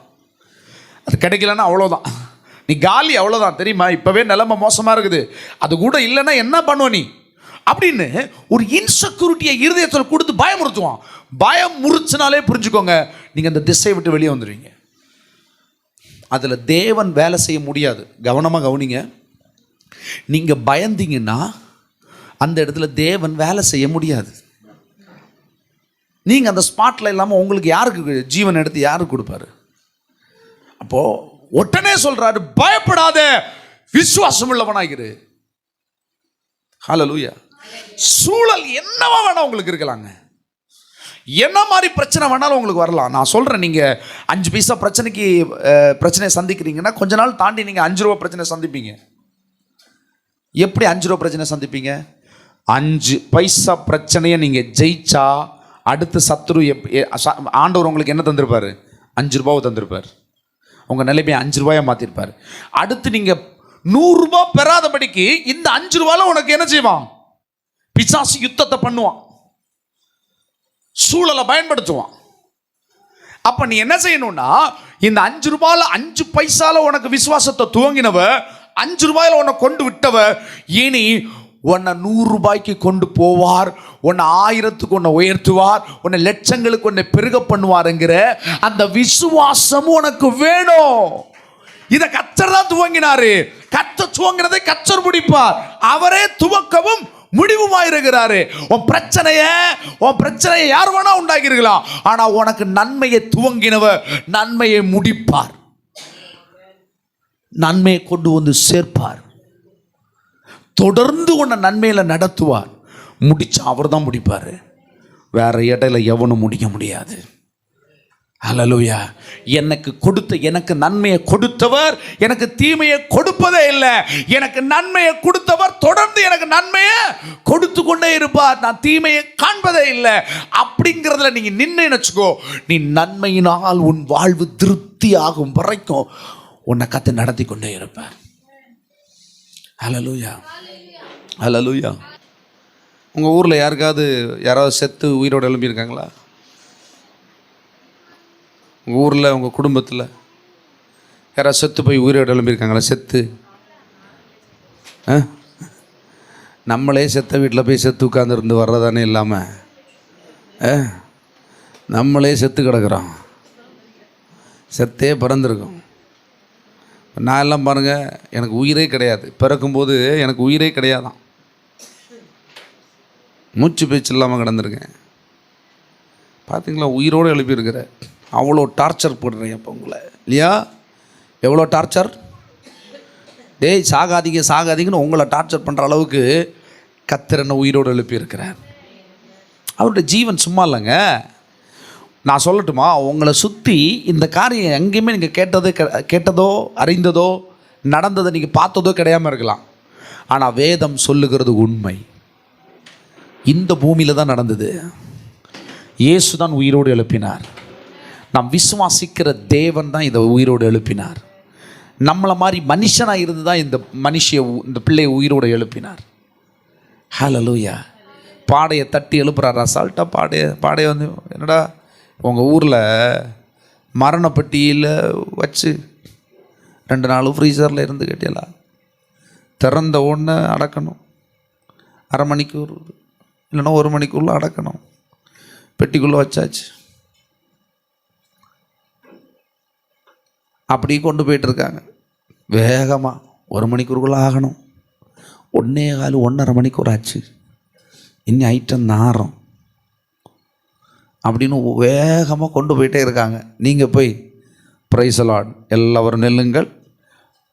அது கிடைக்கலன்னா அவ்வளோதான், நீ காலி, அவ்வளோதான். தெரியுமா? இப்போவே நிலைமை மோசமாக இருக்குது, அது கூட இல்லைன்னா என்ன பண்ணுவ நீ அப்படின்னு ஒரு இன்செக்யூரிட்டியை இருதயத்தில் கொடுத்து பயமுறுத்துவான். பயம் முறிச்சினாலே புரிஞ்சுக்கோங்க, நீங்கள் அந்த திசையை விட்டு வெளியே வந்துடுவீங்க. அதில் தேவன் வேலை செய்ய முடியாது. கவனமாக கவனிங்க. நீங்கள் பயந்தீங்கன்னா அந்த இடத்துல தேவன் வேலை செய்ய முடியாது. நீங்கள் அந்த ஸ்பாட்டில் இல்லாமல் உங்களுக்கு யாருக்கு ஜீவன் எடுத்து யாருக்கு கொடுப்பாரு? அப்போது உடனே சொல்றாரு, பயப்படாத, விசுவாசம் உள்ளவனாயிரு. ஹல்லேலூயா. சூழல் என்னவா வேணா உங்களுக்கு இருக்கலாங்க, என்ன மாதிரி பிரச்சனை வேணாலும் உங்களுக்கு வரலாம். நான் சொல்றேன், நீங்க 5 பைசா பிரச்சனையை சந்திக்கிறீங்கன்னா கொஞ்ச நாள் தாண்டி நீங்க 5 ரூபா பிரச்சனை சந்திப்பீங்க. எப்படி 5 ரூபா பிரச்சனை சந்திப்பீங்க? 5 பைசா பிரச்சனையை நீங்க ஜெயிச்சா அடுத்த சத்துரு ஆண்டவர் உங்களுக்கு என்ன தந்திருப்பாரு? 5 ரூபாவை தந்திருப்பார். உங்க நிலைமையை 5 ரூபாயை மாத்திருப்பாரு. அடுத்து நீங்க 100 ரூபாய் பெறாதபடிக்கு இந்த 5 ரூபாயில உனக்கு என்ன செய்வான்? பிசாசு யுத்தத்தை பண்ணுவான், சூழலை பயன்படுத்துவான். அப்ப நீ என்ன செய்யணும்னா, இந்த 5 ரூபாயில 5 பைசால உனக்கு விசுவாசத்தை துவங்கினவ, 5 ரூபாயில உன்னை கொண்டு விட்டவ, இனி உன்னை 100 ரூபாய்க்கு கொண்டு போவார், உன்னை 1000க்கு உன்னை உயர்த்துவார், உன்னை லட்சங்களுக்கு உன்னை பெருக பண்ணுவாருங்கிற அந்த விசுவாசம் உனக்கு வேணும். இதை கர்த்தர் தான் துவங்கினாரு. கர்த்தர் துவங்கினதை கர்த்தர் முடிப்பார். அவரே துவக்கவும் முடிவுமாயிருக்கிறாரு. உன் பிரச்சனையை யார் வேணா உண்டாக்கிருக்கலாம், ஆனா உனக்கு நன்மையை துவங்கினவர் நன்மையை முடிப்பார், நன்மையை கொண்டு வந்து சேர்ப்பார். தொடர்ந்து உன்னை நன்மையில் நடத்துவார். முடிச்சா அவர் தான் முடிப்பார், வேற இடையில எவனும் முடிக்க முடியாது. ஹல்லேலூயா. எனக்கு நன்மையை கொடுத்தவர் எனக்கு தீமையை கொடுப்பதே இல்லை. எனக்கு நன்மையை கொடுத்தவர் தொடர்ந்து எனக்கு நன்மையை கொடுத்து கொண்டே இருப்பார். நான் தீமையை காண்பதே இல்லை. அப்படிங்கிறதுல நீங்க நின்று நினைச்சுக்கோ, நீ நன்மையினால் உன் வாழ்வு திருப்தி ஆகும் வரைக்கும் உன்னை கத்து நடத்தி கொண்டே இருப்பார். ஹல்லேலூயா, ஹல்லேலூயா. உங்க ஊர்ல யாராவது செத்து உயிரோடு எழும்பியிருக்காங்களா? உங்கள் ஊரில் உங்கள் குடும்பத்தில் யாராவது செத்து போய் உயிரோடு எழும்பியிருக்காங்களா? செத்து நம்மளே செத்த வீட்டில் போய் செத்து உட்காந்துருந்து வர்றதானே இல்லாமல் நம்மளே செத்து கிடக்குறோம், செத்தே பிறந்திருக்கோம். நான் எல்லாம் பாருங்கள், எனக்கு உயிரே கிடையாது. பிறக்கும்போது எனக்கு உயிரே கிடையாதான், மூச்சு பேச்சு இல்லாமல் கிடந்திருக்கேன். பார்த்தீங்களா, உயிரோடு எழுப்பியிருக்கிற. அவ்வளோ டார்ச்சர் போடுறேன் அப்போ உங்களை, இல்லையா? எவ்வளோ டார்ச்சர். டேய் சாகாதீங்கன்னு உங்களை டார்ச்சர் பண்ணுற அளவுக்கு கர்த்தர் என்ன உயிரோடு எழுப்பியிருக்கிறார். அவருடைய ஜீவன் சும்மா இல்லைங்க. நான் சொல்லட்டுமா, உங்களை சுற்றி இந்த காரியம் எங்கேயுமே நீங்கள் கேட்டதோ அறிந்ததோ நடந்ததை நீங்கள் பார்த்ததோ கிடையாமல் இருக்கலாம். ஆனால் வேதம் சொல்லுகிறது உண்மை. இந்த பூமியில் தான் நடந்தது. இயேசு தான் உயிரோடு எழுப்பினார். நாம் விசுவாசிக்கிற தேவன் தான் இதை உயிரோடு எழுப்பினார். நம்மளை மாதிரி மனுஷனாக இருந்து தான் இந்த பிள்ளையை உயிரோடு எழுப்பினார். ஹல்லேலூயா. பாடையை தட்டி எழுப்புறார். அசால்ட்டாக பாடையை வந்து, என்னடா உங்கள் ஊரில் மரணப்பட்டியில் வச்சு 2 நாள் ஃப்ரீசரில் இருந்து கேட்டியலா, திறந்த ஒன்று அடக்கணும், 1/2 மணிக்கூர் இல்லைன்னா 1 மணிக்குள்ளே அடக்கணும். பெட்டிக்குள்ளே வச்சாச்சு. அப்படி கொண்டு போயிட்டுருக்காங்க வேகமாக. 1 மணிக்கூருக்குள்ளே ஆகணும். 1:15 மணிக்கூர் ஆச்சு. இன்னும் ஐட்டம் நாரம் அப்படின்னு வேகமாக கொண்டு போயிட்டே இருக்காங்க. நீங்கள் போய் பிரைஸ் தி லார்ட் எல்லாரும் நெல்லுங்கள்,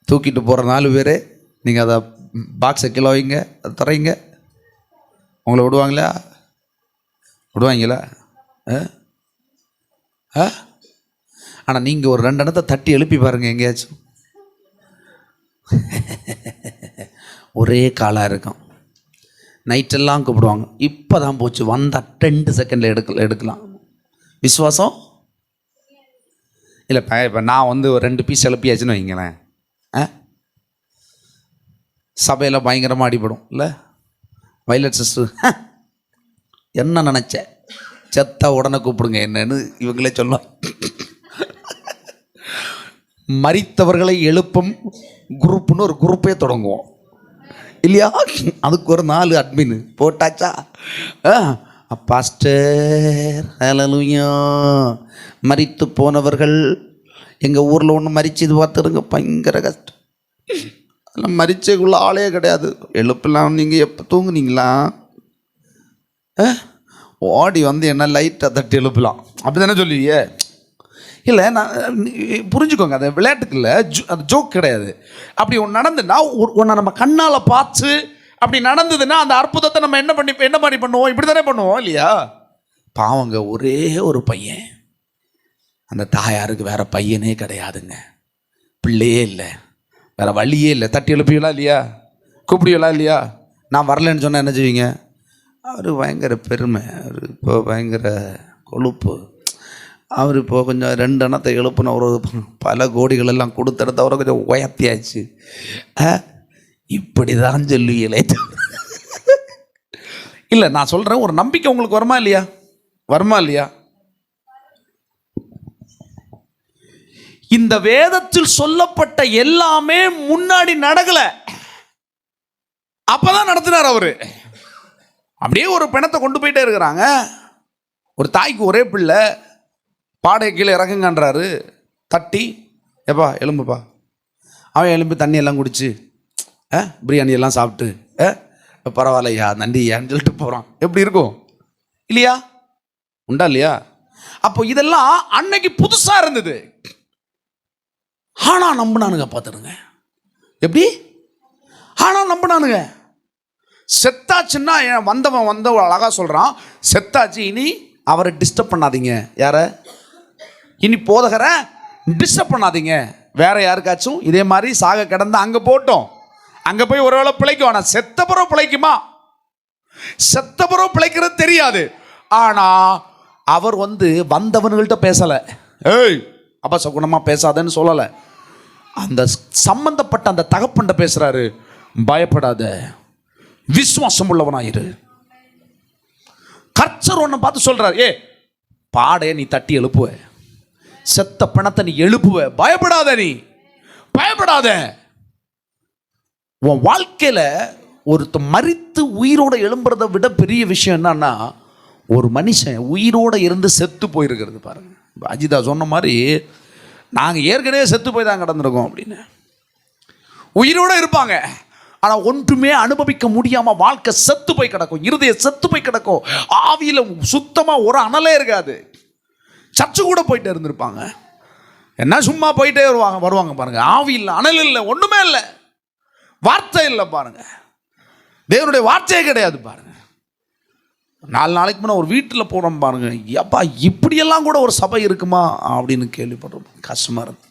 தூக்கிட்டு போகிற 4 பேர் நீங்கள் அதை பாக்ஸை கிலோ வைங்க, அதை தரைங்க. உங்களை விடுவாங்களா? ஆனால் நீங்கள் ஒரு 2 இடத்தை தட்டி எழுப்பி பாருங்கள் எங்கேயாச்சும். ஒரே காலாக இருக்கும். நைட்டெல்லாம் கூப்பிடுவாங்க. இப்போ தான் போச்சு, வந்தால் 2 செகண்டில் எடுக்கலாம். விசுவாசம் இல்லை. இப்போ நான் வந்து ஒரு 2 பீஸ் எழுப்பியாச்சுன்னு வைங்களேன், சபையில் பயங்கரமாக அடிபடும் இல்லை? வைலட் சிஸ்டர் என்ன நினச்ச, செத்தா உடனே கூப்பிடுங்க என்னன்னு இவங்களே சொல்லலாம். மரித்தவர்களை எழுப்பும் குரூப்னு ஒரு குரூப்பே தொடங்குவோம் இல்லையா? அதுக்கு ஒரு 4 அட்மின் போட்டாச்சா? பாஸ்டர் ஹல்லேலூயா. மரித்து போனவர்கள் எங்கள் ஊரில் ஒன்று மரிச்சது பார்த்துருங்க, பயங்கர கஷ்டம். அதெல்லாம் மரிச்சக்குள்ள ஆளே கிடையாது. எழுப்பலாம். நீங்கள் எப்போ தூங்குனீங்களா? ஓடி வந்து என்ன லைட்டாக தட்டி எழுப்பலாம், அப்படி தானே சொல்லுவீங்க? இல்லை, நான் புரிஞ்சுக்கோங்க, அது விளையாட்டுக்கு இல்லை, அது ஜோக் கிடையாது. அப்படி ஒன்று நடந்துன்னா, ஒன்றை நம்ம கண்ணால் பார்த்து அப்படி நடந்ததுன்னா அந்த அற்புதத்தை நம்ம என்ன மாதிரி பண்ணுவோம்? இப்படி தானே பண்ணுவோம் இல்லையா? பாவங்க, ஒரே ஒரு பையன், அந்த தாயாருக்கு வேற பையனே கிடையாதுங்க, பிள்ளையே இல்லை, வேற வழியே இல்லை. தட்டி எழுப்பியலாம் இல்லையா? கூப்பிடுவீங்களா இல்லையா? நான் வரலன்னு சொன்னால் என்ன செய்வீங்க? அவர் பயங்கர பெருமை, அவர் இப்போ பயங்கர கொழுப்பு, அவர் இப்போ கொஞ்சம் 2 அணத்தை எழுப்புன ஒரு பல கோடிகள் எல்லாம் கொடுத்துறத அவரை கொஞ்சம் உயர்த்தியாச்சு. இப்படி தான் சொல்லுவீங்களே. இல்லை, நான் சொல்கிறேன், ஒரு நம்பிக்கை உங்களுக்கு வருமா இல்லையா? வருமா இல்லையா? இந்த வேதத்தில் சொல்லப்பட்ட எல்லாமே முன்னாடி நடக்கல, அப்பதான் நடத்தினார் அவரு. அப்படியே ஒரு பிணத்தை கொண்டு போயிட்டே இருக்கிறாங்க. ஒரு தாய்க்கு ஒரே பிள்ளை, பாடைய கீழே இறங்குங்கன்றாரு. தட்டி, எப்பா எலும்புப்பா. அவன் எலும்பு தண்ணி எல்லாம் குடிச்சு பிரியாணி எல்லாம் சாப்பிட்டு பரவாயில்லையா நன்றியான்னு சொல்லிட்டு போகிறான். எப்படி இருக்கும் இல்லையா? உண்டா இல்லையா? அப்போ இதெல்லாம் அன்னைக்கு புதுசாக இருந்தது. ஆனா நம்பினானுங்க. பார்த்துடுங்க எப்படி. ஆனா நம்பினானுங்க. செத்தாச்சுன்னா வந்தவன் அழகா சொல்றான், செத்தாச்சு இனி அவரை டிஸ்டர்ப் பண்ணாதீங்க. யார? இனி போதகரை டிஸ்டர்ப் பண்ணாதீங்க. வேற யாருக்காச்சும் இதே மாதிரி சாக கிடந்து அங்க போட்டோம், அங்க போய் ஒருவேளை பிழைக்கும். ஆனா செத்தப்புறம் பிழைக்குமா? செத்தப்புறம் பிழைக்கிறது தெரியாது. ஆனா அவர் வந்தவன்கள்ட்ட பேசல, ஏய் அப்பா சகுனமா பேசாதன்னு சொல்லல. அந்த சம்பந்தப்பட்ட அந்த தகப்பன்ட்ட பேசுறாரு, பயப்படாத, விசுவாசம் உள்ளவனாயிரு. கர்த்தர் ஒன்ன பார்த்து சொல்றாரு, ஏ பாடைய நீ தட்டி எழுப்புவ, செத்த பிணத்தை நீ எழுப்புவ, பயப்படாத, நீ பயப்படாத. உன் வாழ்க்கையில ஒருத்த மரித்து உயிரோட எழும்புறதை விட பெரிய விஷயம் என்னன்னா, ஒரு மனுஷன் உயிரோட இருந்து செத்து போயிருக்கிறது. பாருங்க, அஜிதா சொன்ன மாதிரி நாங்கள் ஏற்கனவே செத்து போய் தான் கிடந்திருக்கோம் அப்படின்னு. உயிரோட இருப்பாங்க, ஆனால் ஒன்றுமே அனுபவிக்க முடியாமல் வாழ்க்கை செத்து போய் கிடக்கும், இருதயம் செத்து போய் கிடக்கும், ஆவியில் சுத்தமாக ஒரு அனலே இருக்காது. சர்ச்சு கூட போயிட்டே இருந்திருப்பாங்க, என்ன சும்மா போயிட்டே வருவாங்க பாருங்க. ஆவி இல்லை, அனல் இல்லை, ஒன்றுமே இல்லை, வார்த்தை இல்லை பாருங்க, தேவனுடைய வார்த்தையே கிடையாது பாருங்க. 4 நாளைக்கு முன்னே ஒரு வீட்டில் போகிறோம் பாருங்க, எப்பா இப்படியெல்லாம் கூட ஒரு சபை இருக்குமா அப்படின்னு கேள்விப்படுறோம். கஷ்டமாக இருக்கு.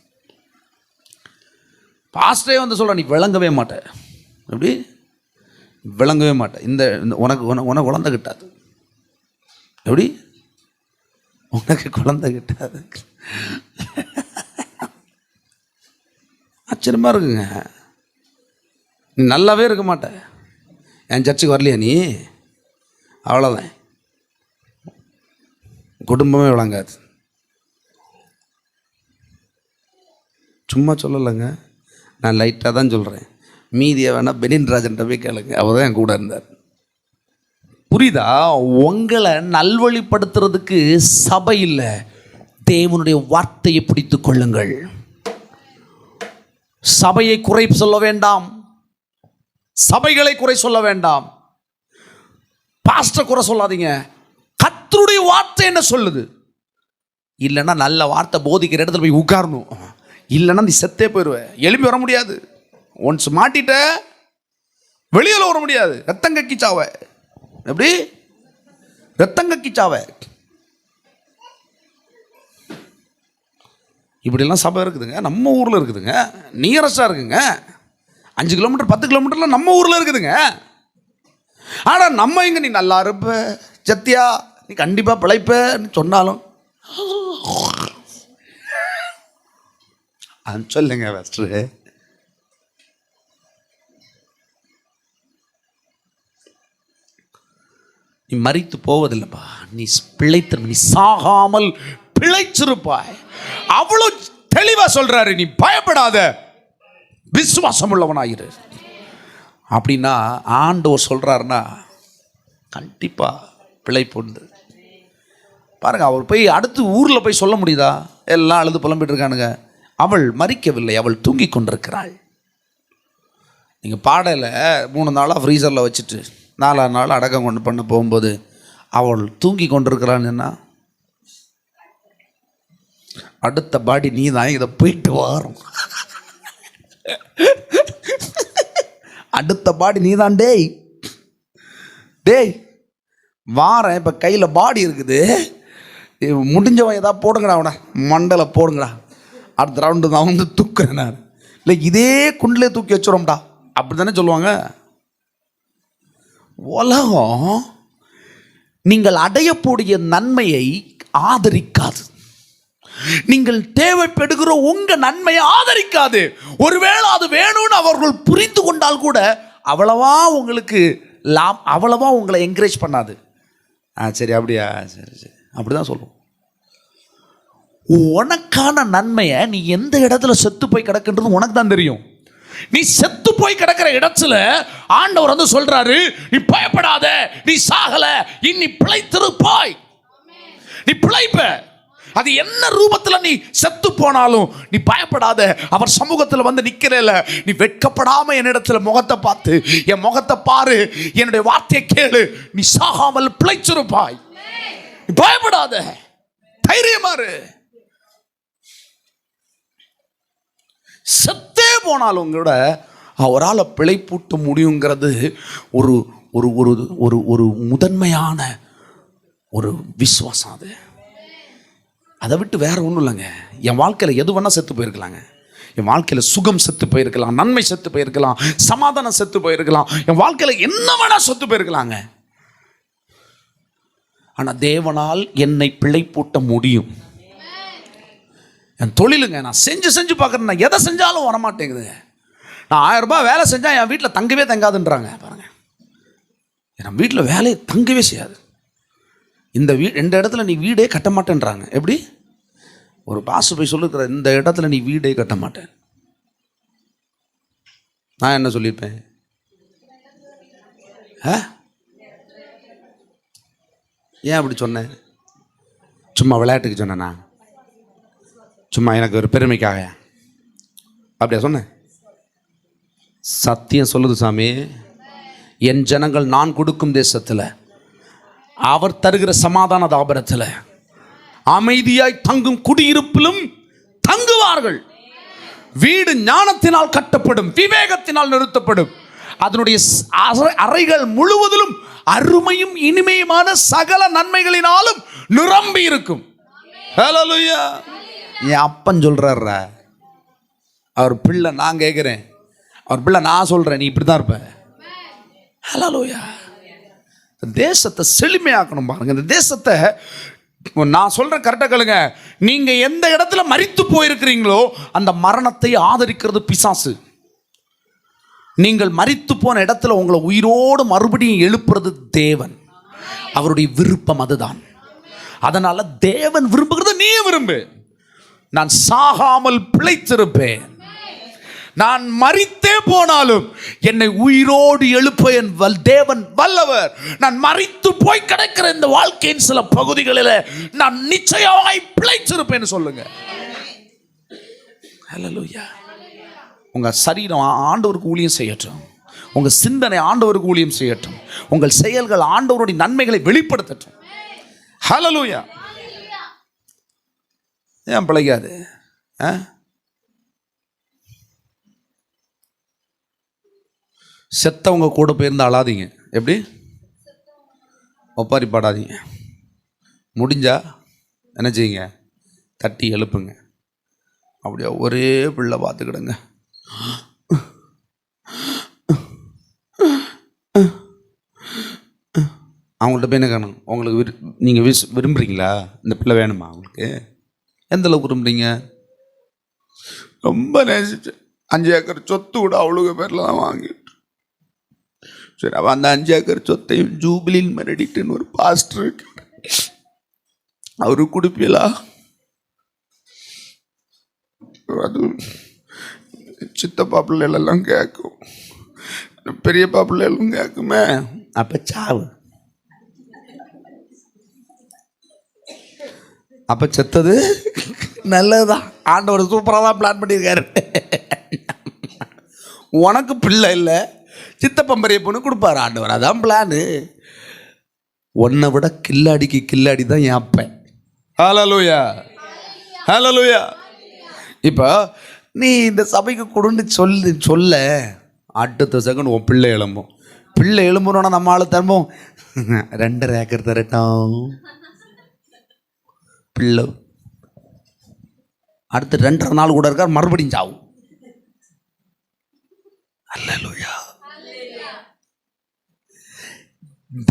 பாஸ்டரே சொல்ல, நீ விளங்கவே மாட்டேன், எப்படி விளங்கவே மாட்டேன், இந்த உனக்கு குழந்தை கிட்டாது, எப்படி உனக்கு குழந்தை கிட்டாது. ஆச்சரியமாக இருக்குங்க. நீ நல்லாவே இருக்க மாட்டேன், என் சர்ச்சுக்கு வரலையா நீ, அவ்வளோதான், குடும்பமே விளங்காது. சும்மா சொல்லலைங்க, நான் லைட்டாக தான் சொல்கிறேன். மீதியை வேணால் பெனின் ராஜன்ட்ட போய் கேளுங்க, அவர் தான் என் கூட இருந்தார். புரியுதா? உங்களை நல்வழிப்படுத்துறதுக்கு சபை இல்லை, தேவனுடைய வார்த்தையை பிடித்து கொள்ளுங்கள். சபையை குறை சொல்ல வேண்டாம், சபைகளை குறை சொல்ல வேண்டாம், பாஸ்டர் குறை சொல்லாதீங்க. கர்த்தருடைய வார்த்தை என்ன சொல்லுது? இல்லைன்னா நல்ல வார்த்தை போதிக்கிற இடத்துல போய் உட்காரணும், இல்லைன்னா நீ செத்தே போயிடுவ, எழுப்பி வர முடியாது. ஒன்ஸ் மாட்டிட்ட வெளியில் வர முடியாது, ரத்தம் கக்கிச்சாவ, எப்படி ரத்தம் கக்கிச்சாவ. இப்படிலாம் சபை இருக்குதுங்க, நம்ம ஊரில் இருக்குதுங்க, நியரஸ்டாக இருக்குங்க, 5 கிலோமீட்டர் 10 கிலோமீட்டர்லாம் நம்ம ஊரில் இருக்குதுங்க. ஆனால் நம்ம இங்கே நீ நல்லா இருப்ப சத்தியா, நீ கண்டிப்பாக பிழைப்பன்னு சொன்னாலும் சொல்லுங்க பாஸ்டர், நீ மரித்து போவதில்லைப்பா, நீ பிழைத்து, நீ சாகாமல் பிழைச்சிருப்பாய். அவ்வளோ தெளிவாக சொல்றாரு, நீ பயப்படாத, விசுவாசம் உள்ளவனாயிரு. அப்படின்னா ஆண்டவர் சொல்றாருன்னா கண்டிப்பாக பிழைப்பு உண்டு. பாருங்க, அவர் போய் அடுத்து ஊரில் போய் சொல்ல முடியுதா? எல்லாம் அழுது புலம்பிட்டு இருக்கானுங்க. அவள் மரிக்கவில்லை, அவள் தூங்கி கொண்டிருக்கிறாள். நீங்கள் பாடலை 3 நாளாக ஃப்ரீசரில் வச்சுட்டு 4ஆம் நாள் அடக்கம் கொண்டு பண்ண போகும்போது அவள் தூங்கி கொண்டிருக்கிறான்னு, அடுத்த பாடி நீ தான், இதை போயிட்டு வரும், அடுத்த பாடி நீ தான், டேய் டேய் வாரேன், இப்போ கையில் பாடி இருக்குது, முடிஞ்சவன் ஏதாவது போடுங்கடா, அவனை மண்டலை போடுங்கடா, அடுத்த ரவுண்டு நான் தூக்குறேன் நான், இல்லை இதே குண்டிலே தூக்கி வச்சுருவோம்டா, அப்படி தானே சொல்லுவாங்க. உலகம் நீங்கள் அடையக்கூடிய நன்மையை ஆதரிக்காது, நீங்கள் தேவைப்படுகிற உங்க நன்மையை ஆதரிக்காது. ஒருவேளை அது வேணும்னு அவர்கள் புரிந்து கொண்டால் கூட அவ்வளவா உங்களுக்கு அவ்வளவா உங்களை என்கரேஜ் பண்ணாது. சரி அப்படியா, சரி சரி அப்படிதான் சொல்லுவோம். உனக்கான நன்மையை நீ எந்த இடத்துல செத்து போய் கிடக்குன்றது உனக்கு தான் தெரியும். நீ செத்து போய் கிடக்கிற இடத்துல ஆண்டவர் சொல்றாரு, நீ பயப்படாத, நீ சாகல, இனி பிழைத்திருப்பாய், நீ பிழைப்ப. அது என்ன ரூபத்தில் நீ செத்து போனாலும் நீ பயப்படாத. அவர் சமூகத்தில் நிக்கிறேல, நீ வெட்கப்படாம என்னிடத்துல முகத்தை பார்த்து, என் முகத்தை பாரு, என்னுடைய வார்த்தையை கேளு, நீ சாகாமல் பிழைச்சிருப்பாய். பயப்படாத, தைரியமாறு. செத்தே போனாலும் கூட அவரால் பிழைப்பூட்ட முடியுங்கிறது ஒரு ஒரு ஒரு ஒரு முதன்மையான ஒரு விசுவாசம் அது. அதை விட்டு வேற ஒன்றும் இல்லைங்க. என் வாழ்க்கையில் எது வேணால் செத்து போயிருக்கலாங்க. என் வாழ்க்கையில் சுகம் செத்து போயிருக்கலாம், நன்மை செத்து போயிருக்கலாம், சமாதானம் செத்து போயிருக்கலாம், என் வாழ்க்கையில் என்ன வேணா செத்து போயிருக்கலாங்க. ஆனால் தேவனால் என்னை பிழைப்பூட்ட முடியும். என் தொழிலுங்க, நான் செஞ்சு பார்க்குறேன், நான் எதை செஞ்சாலும் வரமாட்டேங்குதுங்க. நான் 1000 ரூபாய் வேலை செஞ்சால் என் வீட்டில் தங்கவே தங்காதுன்றாங்க. பாருங்கள், என் வீட்டில் வேலையை தங்கவே செய்யாது. இந்த 2 இடத்துல நீ வீடே கட்ட மாட்டேன்றாங்க. எப்படி? ஒரு பாஸ்டர் போய் சொல்லிருக்கிற, இந்த இடத்துல நீ வீடே கட்ட மாட்டேன். நான் என்ன சொல்லியிருப்பேன்? ஏன் அப்படி சொன்னேன்? சும்மா விளையாட்டுக்கு சொன்னேன்னா? சும்மா எனக்கு ஒரு பெருமைக்காக அப்படியா சொன்னேன்? சத்தியம் சொல்லுது சாமி, என் ஜனங்கள் நான் கொடுக்கும் தேசத்தில், அவர் தருகிற சமாதான தாபரத்தில் அமைதியாய் தங்கும் குடியிருப்பிலும் தங்குவார்கள். வீடு ஞானத்தினால் கட்டப்படும், விவேகத்தினால் நிறுத்தப்படும். அதனுடைய அறைகள் முழுவதிலும் அருமையும் இனிமையுமான சகல நன்மைகளினாலும் நிரம்பி இருக்கும். ஹல்லேலூயா. என் அப்பன் சொல்றாரு, அவர் பிள்ளை நான் கேட்கிறேன், அவர் பிள்ளை நான் சொல்றேன், நீ இப்படி தான் இருப்ப. ஹல்லேலூயா. தேசத்தை செழுமையாக்கணும். பாருங்க, இந்த தேசத்தை நான் சொல்றேன், கரெக்டாக கேளுங்க. நீங்க எந்த இடத்துல மரித்து போயிருக்கிறீங்களோ அந்த மரணத்தை ஆதரிக்கிறது பிசாசு. நீங்கள் மரித்து போன இடத்துல உங்களை உயிரோடு மறுபடியும் எழுப்புறது தேவன். அவருடைய விருப்பம் அதுதான். அதனால தேவன் விரும்புகிறத நீ விரும்பு. நான் சாகாமல் பிழைத்திருப்பேன், நான் மரித்தே போனாலும் என்னை உயிரோடு எழுப்ப என் தேவன் வல்லவர். நான் மரித்து போய் கிடக்கிற இந்த வாழ்க்கையின் சில பகுதிகளில் நான் நிச்சயமாய் பிழைத்திருப்பேன் சொல்லுங்க. ஹல்லேலூயா. உங்க சரீரம் ஆண்டவருக்கு ஊழியம் செய்யட்டும், உங்க சிந்தனை ஆண்டவருக்கு ஊழியம் செய்யட்டும், உங்கள் செயல்கள் ஆண்டவருடைய நன்மைகளை வெளிப்படுத்தட்டும். ஹல்லேலூயா. ஏன் பிழைக்காது? செத்தவங்க கூட போயிருந்தா அழாதீங்க. எப்படி? ஒப்பாரி பாடாதீங்க. முடிஞ்சா என்ன செய்யுங்க? தட்டி எழுப்புங்க. அப்படியா ஒரே பிள்ளை பார்த்துக்கிடுங்க. அவங்கள்ட்ட போய் என்ன காணும்? உங்களுக்கு நீங்கள் விரும்புகிறீங்களா? இந்த பிள்ளை வேணுமா உங்களுக்கு? எந்த அளவுக்கு விரும்புறீங்க? ரொம்ப நேசிச்சு 5 ஏக்கர் சொத்து கூட அவ்வளோ பேரில் தான் வாங்கிட்டு, சரி அவன் அந்த 5 ஏக்கர் சொத்தையும் ஜூபிலின் மெரடிட்டுன்னு ஒரு பாஸ்டர் இருக்கு, அவரு கொடுப்பீங்களா? அது சித்தப்பா பிள்ளைகளெல்லாம் கேட்கும், பெரியப்பா பிள்ளைகளும் கேட்குமே. அப்போ சாவு, அப்போ செத்தது நல்லதுதான். ஆண்டவர் சூப்பராக தான் பிளான் பண்ணியிருக்காரு. உனக்கு பிள்ளை இல்லை, சித்தப்பன் பெரிய பொண்ணு கொடுப்பாரு ஆண்டவர், அதான் பிளானு. உன்னை விட கில்லாடிக்கு கில்லாடி தான் என் அப்பன். ஹல்லேலூயா, ஹல்லேலூயா. இப்போ நீ இந்த சபைக்கு கொடுன்னு சொல்ல அடுத்த செகண்ட் உன் பிள்ளை எழும்பும். பிள்ளை எழும்புனோன்னா நம்ம ஆளு தரும்போம் 2.5 ஏக்கர் தரட்டும். பிள்ளை அடுத்து 2.5 நாள் கூட இருக்கார், மறுபடியும் சாவும். அல்லேலூயா.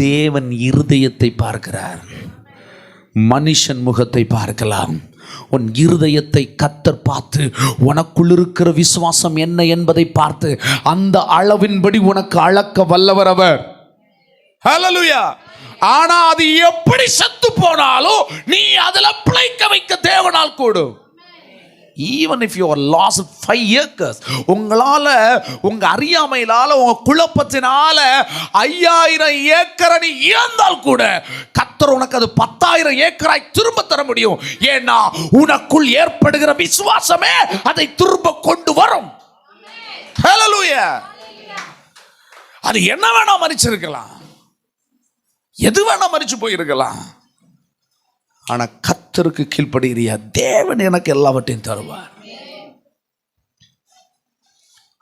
தேவன் இருதயத்தை பார்க்கிறார், மனுஷன் முகத்தை பார்க்கலாம். உன் இருதயத்தை கர்த்தர் பார்த்து உனக்குள் இருக்கிற விசுவாசம் என்ன என்பதை பார்த்து அந்த அளவின்படி உனக்கு அளக்க வல்லவர் அவர். ஹல்லேலூயா. ஆனா அது எப்படி செத்து போனாலும் நீ அதில் பிழைக்க வைக்க தேவனால் கூடும். Even if you are lost 5 acres, உங்களால உங்க அறியாமையினால உங்க குழப்பத்தினால 5000 ஏக்கரை நீ இழந்தால் கூட கர்த்தர் உனக்கு அது 10,000 ஏக்கராய் திரும்ப தர முடியும். ஏன்னா உனக்குள் ஏற்படுகிற விசுவாசமே அதை திரும்ப கொண்டு வரும். ஹல்லேலூயா. அது என்ன வேணா மரிச்சிருக்கலாம், எது வேணா மரிச்சு போயிருக்கலாம். ஆனா கர்த்தருக்கு கீழ்ப்படுகிறியா, தேவன் எனக்கு எல்லாவற்றையும் தருவார்.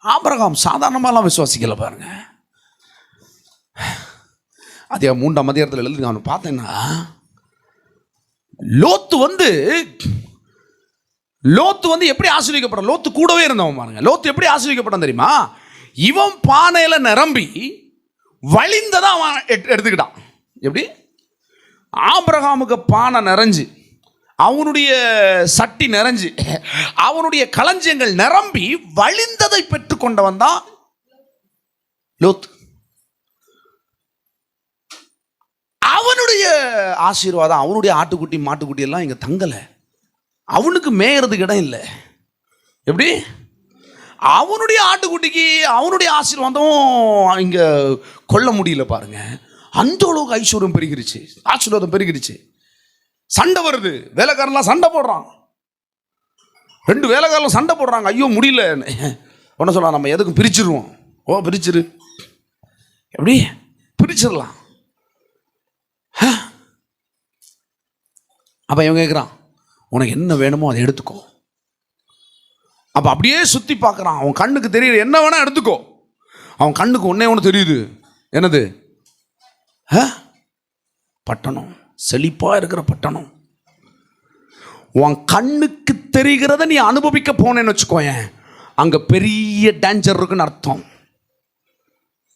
ஆபிரகாம் சாதாரணமாலாம் விசுவாசிக்கல பாருங்க. அதே 3ஆம் அதிகாரத்தில் எழுதி நான் பார்த்தேன்னா, லோத்து வந்து எப்படி ஆசீர்வதிக்கப்பட்டான்? லோத்து கூடவே இருந்தவன் பாருங்க. லோத்து எப்படி ஆசீர்வதிக்கப்பட்டான் தெரியுமா? இவன் பானையில நிரம்பி வழிந்ததை அவன் எடுத்துக்கிட்டான். எப்படி? ஆபிரகாமுக்கு பானை நிறைஞ்சு, அவனுடைய சட்டி நிறைஞ்சு, அவனுடைய களஞ்சியங்கள் நிரம்பி வழிந்ததை பெற்றுக்கொண்டவன் தான் லோத்து. அவனுடைய ஆசீர்வாதம், அவனுடைய ஆட்டுக்குட்டி மாட்டுக்குட்டி எல்லாம் இங்க தங்கலை. அவனுக்கு மேயறதுக்கு இடம் இல்லை. எப்படி? அவனுடைய ஆட்டுக்குட்டிக்கு அவனுடைய ஆசீர்வாதம் இங்க கொள்ள முடியல பாருங்க. அந்த அளவுக்கு ஐஸ்வர்யம் பெருகிருச்சு, ஆசீர்வாதம் பெருகிருச்சு. சண்டை வருது, வேலைக்காரன்லாம் சண்டை போடுறான். 2 வேலைக்காரன் சண்டை போடுறாங்க. ஐயோ முடியல. ஒன்று சொல்லலாம், நம்ம எதுக்கும் பிரிச்சிருவோம். ஓ பிரிச்சிரு, எப்படி பிரிச்சிடலாம். அப்ப இவன் கேட்குறான், உனக்கு என்ன வேணுமோ அதை எடுத்துக்கோ. அப்ப அப்படியே சுத்தி பார்க்கறான். அவன் கண்ணுக்கு தெரியுது, என்ன வேணா எடுத்துக்கோ. அவன் கண்ணுக்கு ஒண்ணு தெரியுது, என்னது? பட்டணம், செழிப்பா இருக்கிற பட்டணம். உன் கண்ணுக்கு தெரிகிறத நீ அனுபவிக்க போனேன்னு வச்சுக்கோயேன், அங்க பெரிய டேஞ்சர் இருக்குன்னு அர்த்தம்.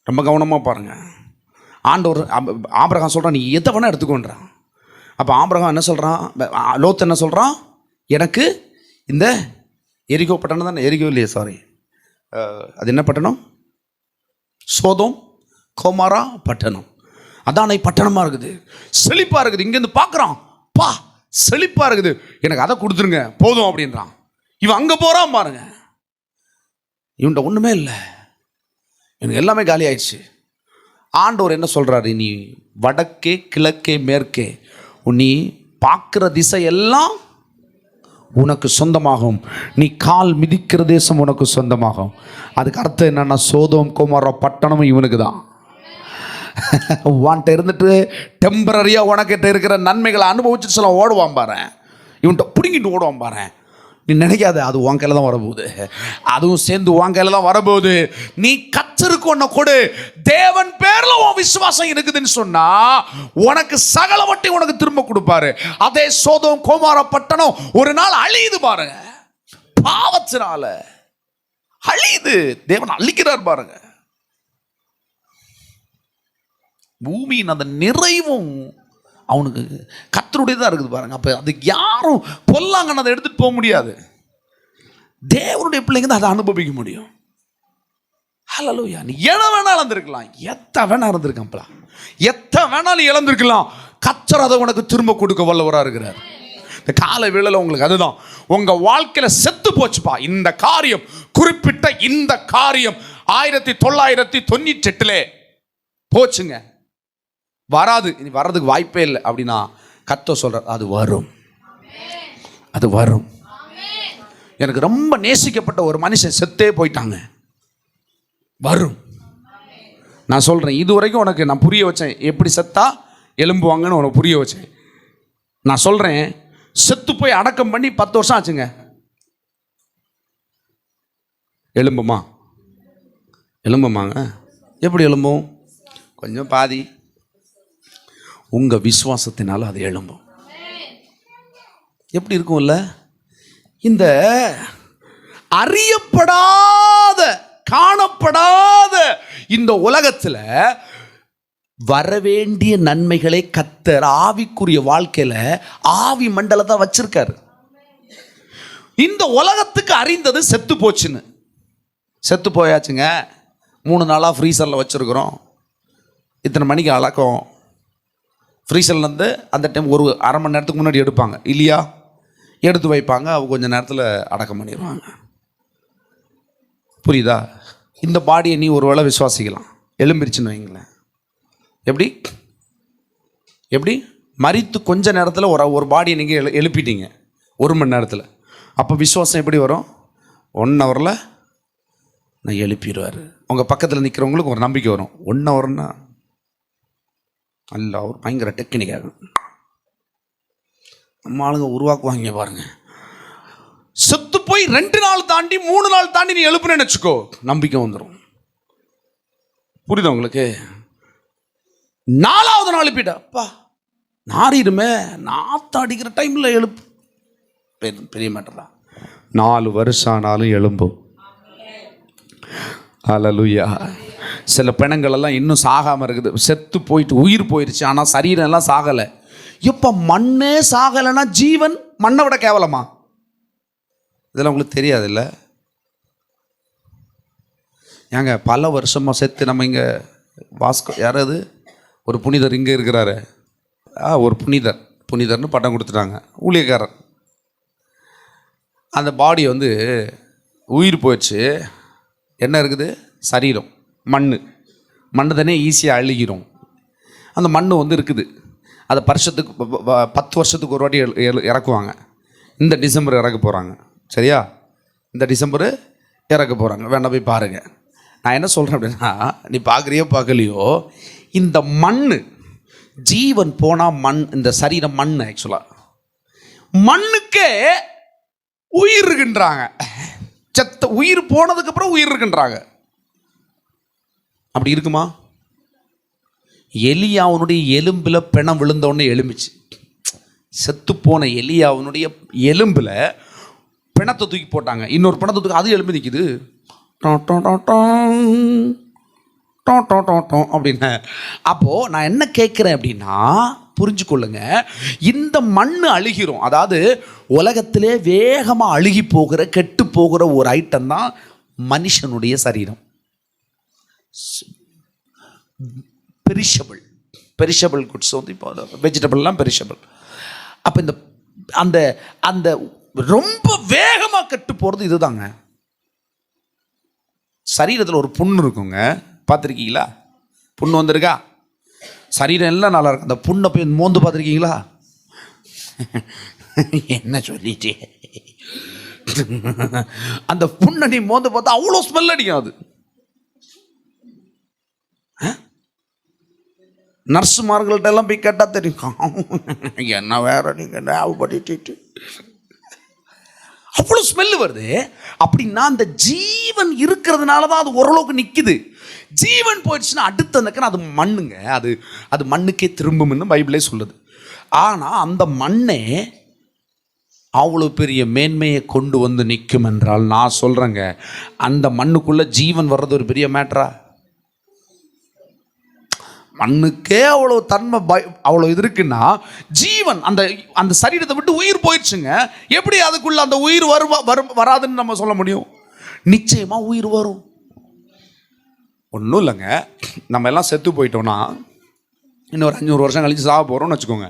ரொம்ப கவனமா பாருங்க. ஆண்டவர் ஆபிரகாம் சொல்றான், நீ எதை வேணா எடுத்துக்கோன்றான். அப்ப ஆபிரகாம் என்ன சொல்றான்? லோத்து என்ன சொல்றான்? எனக்கு இந்த எரிகோ பட்டணம் தானே, எரிகோ இல்லையே, சாரி, அது என்ன பட்டணம்? சோதோம் கோமாரா பட்டணம். அதானே பட்டணமா இருக்குது, செழிப்பா இருக்குது. இங்கேருந்து பார்க்குறான், பா செழிப்பா இருக்குது, எனக்கு அதை கொடுத்துருங்க போதும் அப்படின்றான். இவன் அங்கே போறான் பாருங்க. இவன்கிட்ட ஒன்றுமே இல்லை, எனக்கு எல்லாமே காலி ஆயிடுச்சு. ஆண்டவர் என்ன சொல்றாரு? நீ வடக்கே கிழக்கே மேற்கே நீ பார்க்குற திசை எல்லாம் உனக்கு சொந்தமாகும், நீ கால் மிதிக்கிற தேசம் உனக்கு சொந்தமாகும். அதுக்கு அர்த்தம் என்னன்னா, சோதோம் கோமாரா பட்டணமும் இவனுக்கு தான். உன்கிட்ட இருந்துட்டு டெம்பரரியா உனக்கிட்ட இருக்கிற நன்மைகளை அனுபவிச்சு சொல்ல ஓடுவான் பாரு, இவன்கிட்ட பிடிங்கிட்டு ஓடுவான் பாரு. நீ நினைக்காத, அது உன் கையில தான் வரப்போகுது, அதுவும் சேர்ந்து உன் கையில தான் வரப்போகுது. நீ கர்த்தருக்கு ஒன்ன கொடு, தேவன் பேர்ல உன் விசுவாசம் இருக்குதுன்னு சொன்னா உனக்கு சகலவற்றை உனக்கு திரும்ப கொடுப்பாரு. அதே சோதோம் கோமாரா பட்டணம் ஒரு நாள் அழியுது பாருங்க, பாவத்தினால அழியுது. தேவன் அழிக்கிறார் பாருங்க. பூமியின் அந்த நிறைவும் அவனுக்கு கர்த்தருடையதான் இருக்குது பாருங்க. அப்ப அது யாரும் பொல்லாங்கன்னு அதை எடுத்துட்டு போக முடியாது. தேவனுடைய பிள்ளைங்க தான் அதை அனுபவிக்க முடியும். ஹல்லேலூயா. நீ எதை வேணாலும் இழந்திருக்கலாம், எத்த வேணா இருந்திருக்கலாம், எத்த வேணாலும் இழந்திருக்கலாம். கர்த்தர் அதை உனக்கு திரும்ப கொடுக்க வல்லவரா இருக்கிறார். இந்த காலை வேளையில உங்களுக்கு அதுதான், உங்க வாழ்க்கையில செத்து போச்சுப்பா இந்த காரியம், குறிப்பிட்ட இந்த காரியம் 1998 போச்சுங்க, வராது, இனி வர்றதுக்கு வாய்ப்பே இல்லை அப்படின்னா கர்த்தர் சொல்றார், அது வரும், அது வரும். எனக்கு ரொம்ப நேசிக்கப்பட்ட ஒரு மனுஷன் செத்தே போயிட்டாங்க, வரும். நான் சொல்றேன், இது வரைக்கும் உனக்கு நான் புரிய வச்சேன், எப்படி செத்தா எலும்புவாங்கன்னு உனக்கு புரிய வச்சேன். நான் சொல்றேன், செத்து போய் அடக்கம் பண்ணி 10 வருஷம் ஆச்சுங்க, எலும்புமா? எலும்புமாங்க? எப்படி எலும்பும்? கொஞ்சம் பாதி உங்க விசுவாசத்தினால அது எழும்பும். எப்படி இருக்கும்ல? இந்த அறியப்படாத காணப்படாத இந்த உலகத்துல வரவேண்டிய நன்மைகளை கர்த்தர் ஆவிக்குரிய வாழ்க்கையில ஆவி மண்டலத்தை வச்சிருக்காரு. இந்த உலகத்துக்கு அறிந்தது செத்து போச்சுன்னு, செத்து போயாச்சுங்க, 3 நாளா ஃப்ரீசர்ல வச்சிருக்கிறோம், இத்தனை மணிக்கு அடக்கம். ஃப்ரீசர்லேருந்து அந்த டைம் ஒரு அரை மணி நேரத்துக்கு முன்னாடி எடுப்பாங்க இல்லையா, எடுத்து வைப்பாங்க, அவங்க கொஞ்சம் நேரத்தில் அடக்கம் பண்ணிடுவாங்க. புரியுதா? இந்த பாடியை நீ ஒரு வேளை விசுவாசிக்கலாம், எலும்பிருச்சுன்னு வைங்களேன். எப்படி எப்படி மரித்து கொஞ்ச நேரத்தில் ஒரு பாடியை நீங்கள் எழுப்பிட்டீங்க 1 மணி நேரத்தில், அப்போ விசுவாசம் எப்படி வரும்? 1 ஹவரில் நான் எழுப்பிடுவார். உங்கள் பக்கத்தில் நிற்கிறவங்களுக்கு ஒரு நம்பிக்கை வரும், 1 ஹவர்னா அல்ல, ஒரு பயங்கர டெக்னிக்காக நம்ம ஆளுங்க உருவாக்குவாங்க பாருங்க. செத்து போய் 2 நாள் தாண்டி 3 நாள் தாண்டி நீ எழுப்புனேன்னு வச்சுக்கோ, நம்பிக்கை வந்துடும். புரியுதா உங்களுக்கு? 4வது நாள் எழுப்பிட்ட. அப்பா நாரிடுமே, நாற்று அடிக்கிற டைமில் எழுப்பு. பெரிய மேட்டர் தான். 4 வருஷம் ஆனாலும் எழும்பும். அல்லேலூயா. சில பிணங்களெல்லாம் இன்னும் சாகாமல் இருக்குது. செத்து போயிட்டு உயிர் போயிடுச்சு, ஆனால் சரீரம் எல்லாம் சாகலை. எப்போ மண்ணே சாகலைன்னா ஜீவன் மண்ணை விட கேவலமா? இதெல்லாம் உங்களுக்கு தெரியாதுல்ல? ஏங்க பல வருஷமாக செத்து நம்ம இங்கே யாராவது ஒரு புனிதர் இங்கே இருக்கிறாரு. ஒரு புனிதர்னு பட்டம் கொடுத்துட்டாங்க, ஊழியக்காரர். அந்த பாடி வந்து உயிர் போயிடுச்சு. என்ன இருக்குது? சரீரம், மண் தானே ஈஸியாக அழுகிறோம். அந்த மண் வந்து இருக்குது. அதை வருஷத்துக்கு 10 வருஷத்துக்கு ஒரு வாட்டி இறக்குவாங்க. இந்த டிசம்பர் இறக்க போகிறாங்க, சரியா? இந்த டிசம்பர் இறக்க போகிறாங்க, வேணா போய் பாருங்கள். நான் என்ன சொல்கிறேன் அப்படின்னா, நீ பார்க்குறியோ பார்க்கலையோ, இந்த மண் ஜீவன் போனால் இந்த சரீரம் மண். ஆக்சுவலாக மண்ணுக்கே உயிர் இருக்குன்றாங்க. உயிர் போனதுக்கு அப்புறம் உயிர் இருக்குன்றாங்க. அப்படி இருக்குமா? எலியாவுனுடைய எலும்பில் பிணம் விழுந்தோடனே எழும்பிச்சு. செத்து போன எலியாவுனுடைய எலும்பில் பிணத்தை தூக்கி போட்டாங்க. இன்னொரு பிணத்தை தூக்கி அது எலும்பி நிற்கிது அப்படின்னு. அப்போது நான் என்ன கேட்குறேன் அப்படின்னா, புரிஞ்சுக்கொள்ளுங்க, இந்த மண் அழுகிறோம். அதாவது உலகத்திலே வேகமாக அழுகி போகிற கெட்டு போகிற ஒரு ஐட்டம் தான் மனுஷனுடைய சரீரம். பெரிஷபிள் குட்ஸ் வந்து இப்போ வெஜிடபிள்லாம் பெரிஷபிள். அப்போ இந்த அந்த அந்த ரொம்ப வேகமாக கெட்டு போகிறது இதுதாங்க. சரீரத்தில் ஒரு புண்ணு இருக்குங்க, பார்த்துருக்கீங்களா? புண்ணு வந்திருக்கா? சரீரம் எல்லாம் நல்லா இருக்கு. அந்த புண்ணை போய் மோந்து பார்த்துருக்கீங்களா? என்ன சொல்லிட்டு அந்த புண்ணை நீ மோந்து பார்த்தா அவ்வளோ ஸ்மெல் அடிக்கும். அது நர்ஸுமார்கள்ட்ட எல்லாம் போய் கேட்டால் தெரியும், என்ன வேற நீங்கள் பண்ணிட்டு அவ்வளோ ஸ்மெல்லு வருது. அப்படின்னா அந்த ஜீவன் இருக்கிறதுனால தான் அது ஓரளவுக்கு நிற்குது. ஜீவன் போயிடுச்சுன்னா அடுத்த அது மண்ணுங்க. அது மண்ணுக்கே திரும்பும்னு பைபிளே சொல்லுது. ஆனால் அந்த மண்ணே அவ்வளோ பெரிய மேன்மையை கொண்டு வந்து நிற்கும் என்றால், நான் சொல்கிறேங்க, அந்த மண்ணுக்குள்ளே ஜீவன் வர்றது ஒரு பெரிய மேட்டரா? மண்ணுக்கே அவ்வளோ தன்மை அவ்வளோ இது இருக்குன்னா, ஜீவன் அந்த சரீரத்தை விட்டு உயிர் போயிடுச்சுங்க. எப்படி அதுக்குள்ள அந்த உயிர் வராதுன்னு நம்ம சொல்ல முடியும்? நிச்சயமாக உயிர் வரும். ஒன்றும் இல்லைங்க, நம்ம எல்லாம் செத்து போயிட்டோம்னா இன்னொரு 500 வருஷம் கழிச்சு சாக போகிறோம்னு வச்சுக்கோங்க.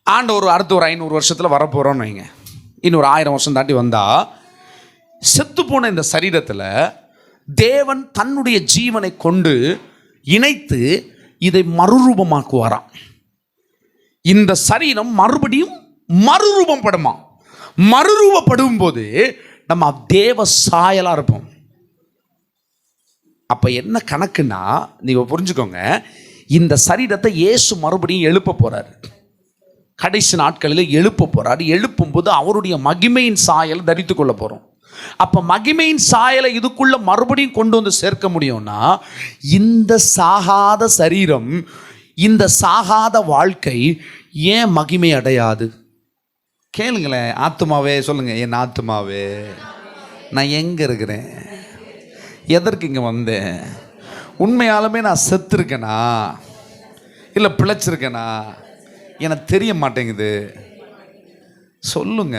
அடுத்த ஒரு 500 வருஷத்தில் வரப்போகிறோன்னு வைங்க. இன்னொரு 1000 வருஷம் தாண்டி வந்தால், செத்து போன இந்த சரீரத்தில் தேவன் தன்னுடைய ஜீவனை கொண்டு இணைத்து இதை மறுரூபமாக்குவாராம். இந்த சரீரம் மறுபடியும் மறுரூபப்படுமா? மறுரூபப்படும் போது நம்ம தேவ சாயலாக இருப்போம். அப்போ என்ன கணக்குன்னா, நீங்கள் புரிஞ்சுக்கோங்க, இந்த சரீரத்தை இயேசு மறுபடியும் எழுப்ப போகிறார். கடைசி நாட்களில் எழுப்ப போகிறார். எழுப்பும்போது அவருடைய மகிமையின் சாயல் தரித்து கொள்ள போகிறோம். அப்போ மகிமையின் சாயலை இதுக்குள்ள மறுபடியும் கொண்டு வந்து சேர்க்க முடியும்னா, இந்த சாகாத சரீரம், இந்த சாகாத வாழ்க்கை ஏன் மகிமை அடையாது? கேளுங்களேன். ஆத்துமாவே சொல்லுங்க, என் ஆத்துமாவே, நான் எங்கே இருக்கிறேன்? எதற்கு இங்கே வந்தேன்? உண்மையாலுமே நான் செத்துருக்கேனா இல்லை பிழைச்சிருக்கேனா? எனக்கு தெரிய மாட்டேங்குது. சொல்லுங்க.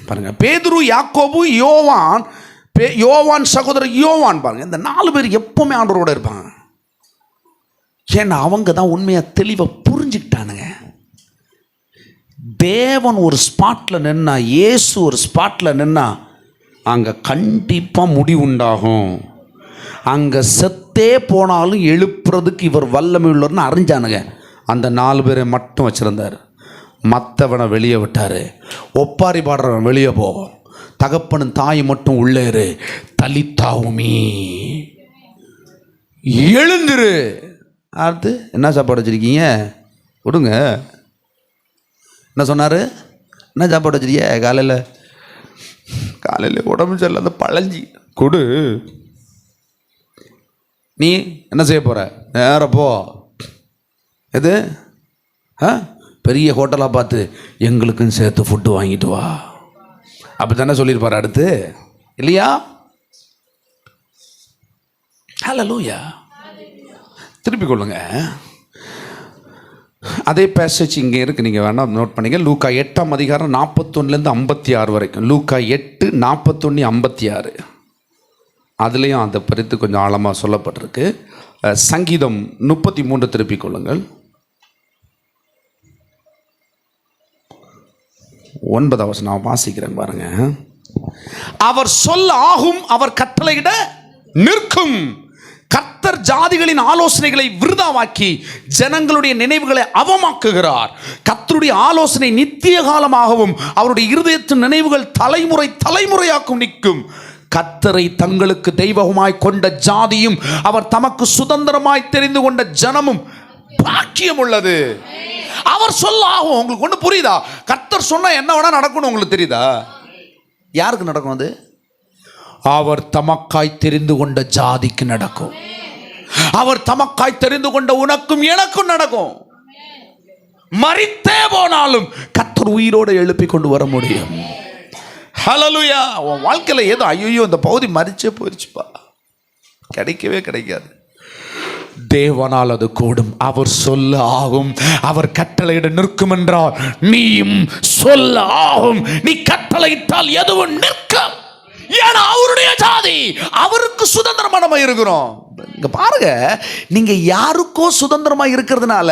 பாருங்க, பேதுரு, யாக்கோபு, யோவான் சகோதரர் யோவான், பாருங்க, இந்த 4 பேர் எப்பவுமே ஆண்டவரோட இருப்பாங்க. ஏன்னா அவங்க தான் உண்மையாக தெளிவாக புரிஞ்சுக்கிட்டானுங்க. தேவன் ஒரு ஸ்பாட்டில் நின்னா, இயேசு ஒரு ஸ்பாட்டில் நின்னா, அங்கே கண்டிப்பாக முடிவுண்டாகும். அங்கே செத்தே போனாலும் எழுப்புறதுக்கு இவர் வல்லமை உள்ளவர்னு அறிஞ்சானுங்க. அந்த 4 பேரை மட்டும் வச்சுருந்தார். மற்றவனை வெளியே விட்டார். ஒப்பாரி பாடுறவன் வெளியே போ, தகப்பனும் தாய் மட்டும் உள்ளேரு, தலித்தாவுமி, எழுந்துரு. அடுத்து என்ன சாப்பாடு வச்சுருக்கீங்க? கொடுங்க. என்ன சொன்னார்? என்ன சாப்பாடு வச்சுருக்கிய? காலையில் உடம்பு சரியில்லாத பழஞ்சி கொடு. நீ என்ன செய்ய போகிற? நேராக போ. எது பெரிய ஹோட்டலாக பார்த்து எங்களுக்குன்னு சேர்த்து ஃபுட்டு வாங்கிட்டு வா. அப்படி தானே சொல்லியிருப்பார் அடுத்து, இல்லையா? ஹல்லேலூயா. திருப்பி கொள்ளுங்க. அதே பேசேஜ் இங்கே இருக்குது, நீங்கள் வேணால் நோட் பண்ணிங்க. லூக்கா 8ஆம் அதிகாரம் 41லேருந்து 56 வரைக்கும். லூக்கா 8, 41, 56. அதுலேயும் அதை பறித்து கொஞ்சம் ஆழமாக சொல்லப்பட்டிருக்கு. சங்கீதம் 33 திருப்பிக் கொள்ளுங்கள். 9 வசனம் வாசிக்கிறேன் பாருங்க. அவர் சொல்ல ஆகும், அவர் கட்டளையிட நிற்கும். கர்த்தர் ஜாதிகளின் ஆலோசனைகளை விருதாவாக்கி ஜனங்களுடைய நினைவுகளை அவமாக்குகிறார். கர்த்தருடைய ஆலோசனை நித்திய காலமாகவும் அவருடைய இருதயத்தின் நினைவுகள் தலைமுறை தலைமுறையாக்கும் நிற்கும். கர்த்தரை தங்களுக்கு தெய்வமாய் கொண்ட ஜாதியும் அவர் தமக்கு சுதந்திரமாய் தெரிந்து கொண்ட ஜனமும் பாக்கியம் உள்ளது. அவர் சொல்ல ஆகும். உங்களுக்கு ஒன்று புரியுதா? கர்த்தர் சொன்னா என்ன வேணா நடக்கணும். உங்களுக்கு தெரியுதா? யாருக்கு நடக்கும் அது? அவர் தமக்காய் தெரிந்து கொண்ட ஜாதிக்கு நடக்கும். அவர் தமக்காய் தெரிந்து கொண்ட உனக்கும் எனக்கும் நடக்கும். மரித்தே போனாலும் கர்த்தர் உயிரோடு எழுப்பி கொண்டு வர முடியும். ஹல்லேலூயா. உன் வாழ்க்கையில் ஏதோ ஐயோ இந்த பகுதி மரிச்சே போயிடுச்சுப்பா, கிடைக்கவே கிடைக்காது. தேவனால் அது கூடும். அவர் சொல்ல ஆகும், அவர் கட்டளையிட நிற்கும் என்றால் நீயும் சொல்ல ஆகும். நீ கட்டளையிட்டால் எதுவும் நிற்கும். ஏன்னா அவருடைய ஜாதி, அவருக்கு சுதந்திரமா நம்ம இருக்கிறோம். இங்க பாருங்க, நீங்க யாருக்கோ சுதந்திரமா இருக்கிறதுனால